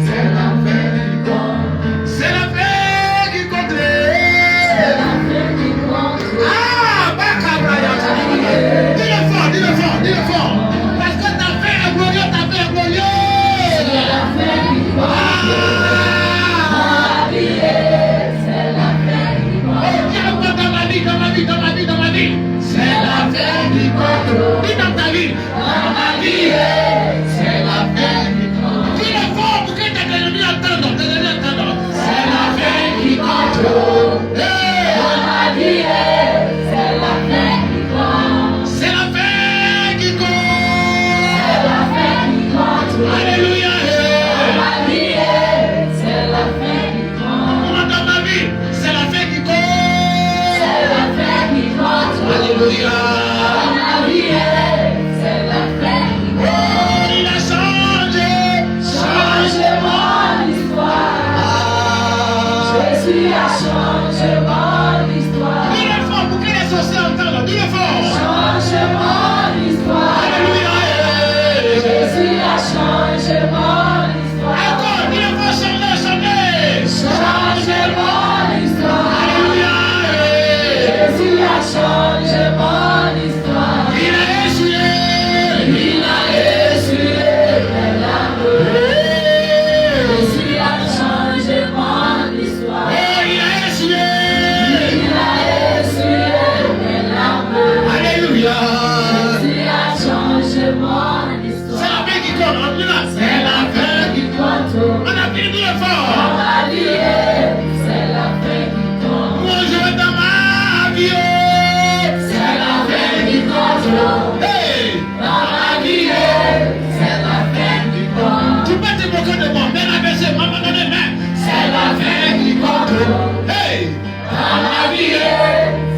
c'est la fin qui compte. C'est la fin qui compte. Ah, Bakabraya. Dis-le fort, dis-le fort, dis-le fort. Parce que ta fin est glorieuse, ta fin est glorieuse. Ah. Dans ma vie, dans ma vie, dans ma vie, dans ma vie. C'est la fin qui compte. Dis dans ta vie. Dans ma vie, c'est la fin qui compte. Dis-le fort pour que tes ennemis entendent. Tes ennemis entendent. C'est la fin qui compte. Dans ma vie, c'est la fin qui compte. C'est la fin qui compte. C'est la fin qui compte. Alléluia. Dans ma vie, c'est la fin qui compte. Dans ma vie, c'est la fin qui compte. Alléluia. Oh, il a changé. Changé mon histoire. Jésus a changé mon histoire. Dis-le fort pour que les sorciers entendent. Dis-le fort. Changé mon histoire. Alléluia. Jésus a changé mon histoire. Encore, dis-le fort, chantez, chantez. Changé mon histoire. Alléluia. Jésus a changé mon histoire. Il a essuyé. Il a essuyé mes larmes. Jésus a changé mon histoire. Oh, il a essuyé. Il a essuyé mes larmes. Alléluia. Jésus a changé mon C'est histoire. la fin qui compte. On dit là, c'est la fin qui compte. On a fini, dis-le Dans fort. ma vie, c'est la fin qui compte. Moi, je vais dans ma vie. C'est la fin qui compte. Hey. Dans ma vie, c'est la fin qui compte. Tu peux te moquer de moi, mais la verset, maman dans les mains. C'est la fin qui compte. Hey! Dans ma vie,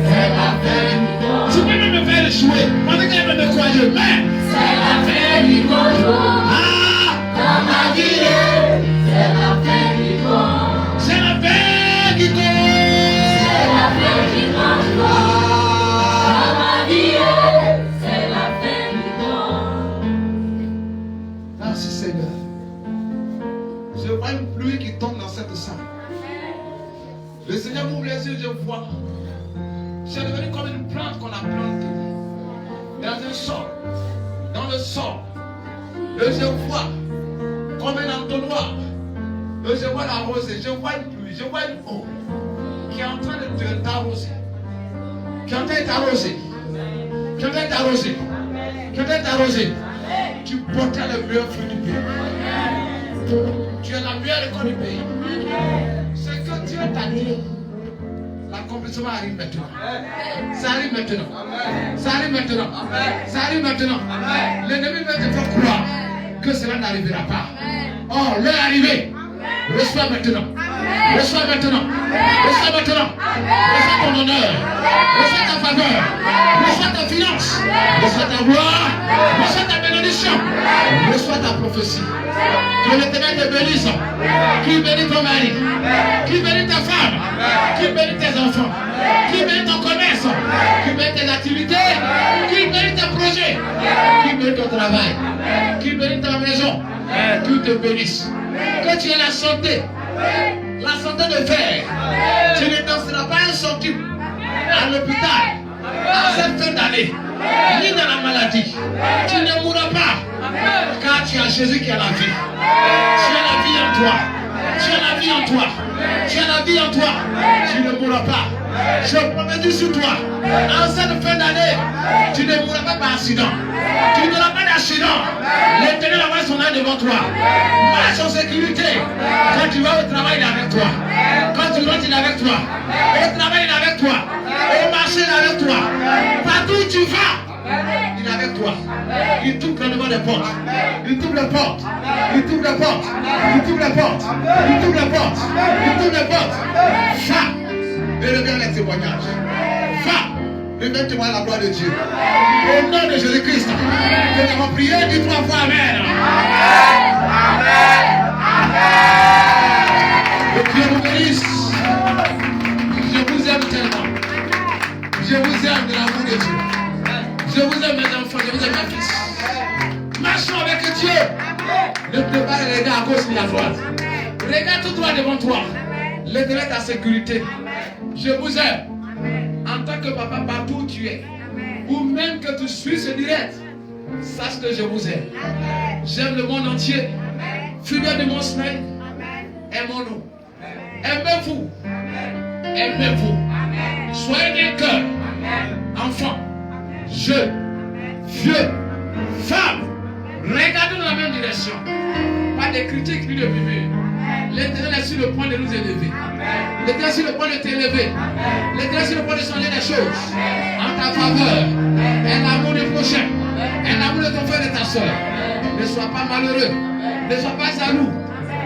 c'est la fin qui compte. Tu peux même me faire échouer. Pendant qu'elle me croire, mais. C'est la fin qui compte. Ah! Dans ma vie, c'est la fin qui compte. C'est la fin qui compte. C'est la fin qui compte. Dans Ah! ma vie, c'est la fin qui compte. Merci Seigneur. Je vois une pluie qui tombe dans cette salle. Le Seigneur m'ouvre les yeux, je vois. C'est devenu comme une plante qu'on a plantée dans un sol. Dans le sol. Et je vois comme un entonnoir. Et je vois la rosée. Je vois une pluie. Je vois une eau qui est en train de t'arroser. Qui est en train de t'arroser. Qui est en train de t'arroser. Qui est en train de t'arroser. Tu porteras le meilleur fruit du pays. Tu es la meilleure école du pays. C'est que Dieu Dieu t'a dit, l'accomplissement arrive maintenant. Ça arrive maintenant. Ça arrive maintenant. Ça arrive maintenant. L'ennemi va te faire croire que cela n'arrivera pas. Oh, l'heure est arrivée. Reçois maintenant. Reçois maintenant. Reçois maintenant. Reçois ton honneur. Reçois ta faveur. Reçois ta finance. Reçois ta gloire. Reçois ta bénédiction. Reçois ta prophétie. Que l'Éternel te bénisse. Qui bénit ton mari. Qui bénit ta femme. Qui bénit tes enfants. Qui bénit ton commerce. Qui bénit tes activités. Qui bénit tes projets. Qui bénit ton travail. Qui bénit ta maison. Qui te bénisse. Que tu aies la santé. La santé de fer. Tu ne danseras pas un centime à l'hôpital à cette fin d'année, ni dans la maladie. Tu ne mourras pas, car tu as Jésus qui a la vie. Tu as la vie en toi. Tu as la vie en toi. Tu as la vie en toi. Tu ne mourras pas. Je promets sur toi. En cette fin d'année, tu ne mourras pas par accident. Tu n'auras pas d'accident. L'Éternel envoie son âme devant toi. Marche en sécurité. Quand tu vas au travail, il est avec toi. Quand tu rentres, il est avec toi. Au travail, il est avec toi. Au marché, il est avec toi. Partout où tu vas, il est avec toi. Il t'ouvre grandement les portes. Il t'ouvre les portes. Il t'ouvre les portes. Il t'ouvre les portes. Il t'ouvre les portes. Il t'ouvre les portes. Va et reviens les témoignages. Va et viens témoigner la gloire de Dieu. Au nom de Jésus-Christ, nous avons prié, dis 3 fois Amen. Que Dieu vous bénisse. Je vous aime tellement. Je vous aime de l'amour de Dieu. Je vous aime mes enfants, je vous aime mes fils. Marchons avec Dieu. Ne peux pas regarder à gauche ni à droite. Regarde tout droit devant toi. L'Éternel est ta sécurité. Je vous aime. En tant que papa, partout où tu es, ou même que tu suis ce direct, sache que je vous aime. J'aime le monde entier. Fidèle de mon Seigneur, aimons-nous. Aimez-vous. Aimez-vous. Soyez d'un cœur. Enfants, jeunes, vieux, femmes, regardons dans la même direction. Pas de critiques ni de murmures. L'Éternel est sur le point de nous élever. L'Éternel est sur le point de t'élever. L'Éternel est sur le point de changer les choses en ta faveur. Un amour du prochain. Un amour de ton frère et de ta soeur. Ne sois pas malheureux. Ne sois pas jaloux.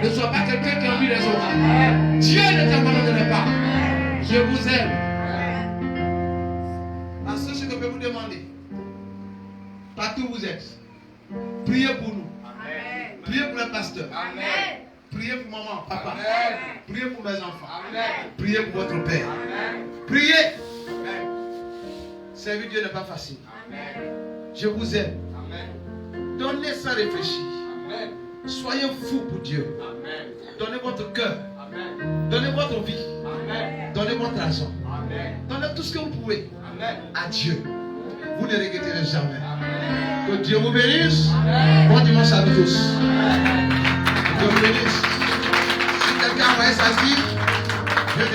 Ne sois pas quelqu'un qui envie les autres. Dieu ne t'abandonnera pas. Je vous aime. La seule chose que je peux vous demander, partout où vous êtes, priez pour nous. Priez pour le pasteur. Priez pour maman, papa. Priez pour mes enfants. Priez pour votre père. Priez. Servir Dieu n'est pas facile. Je vous aime. Donnez sans réfléchir. Soyez fous pour Dieu. Donnez votre cœur. Donnez votre vie. Donnez votre argent. Donnez tout ce que vous pouvez à Dieu. Vous ne regretterez jamais. Que Dieu vous bénisse. Bon dimanche à vous tous. Dieu vous bénisse. Si quelqu'un va s'asseoir,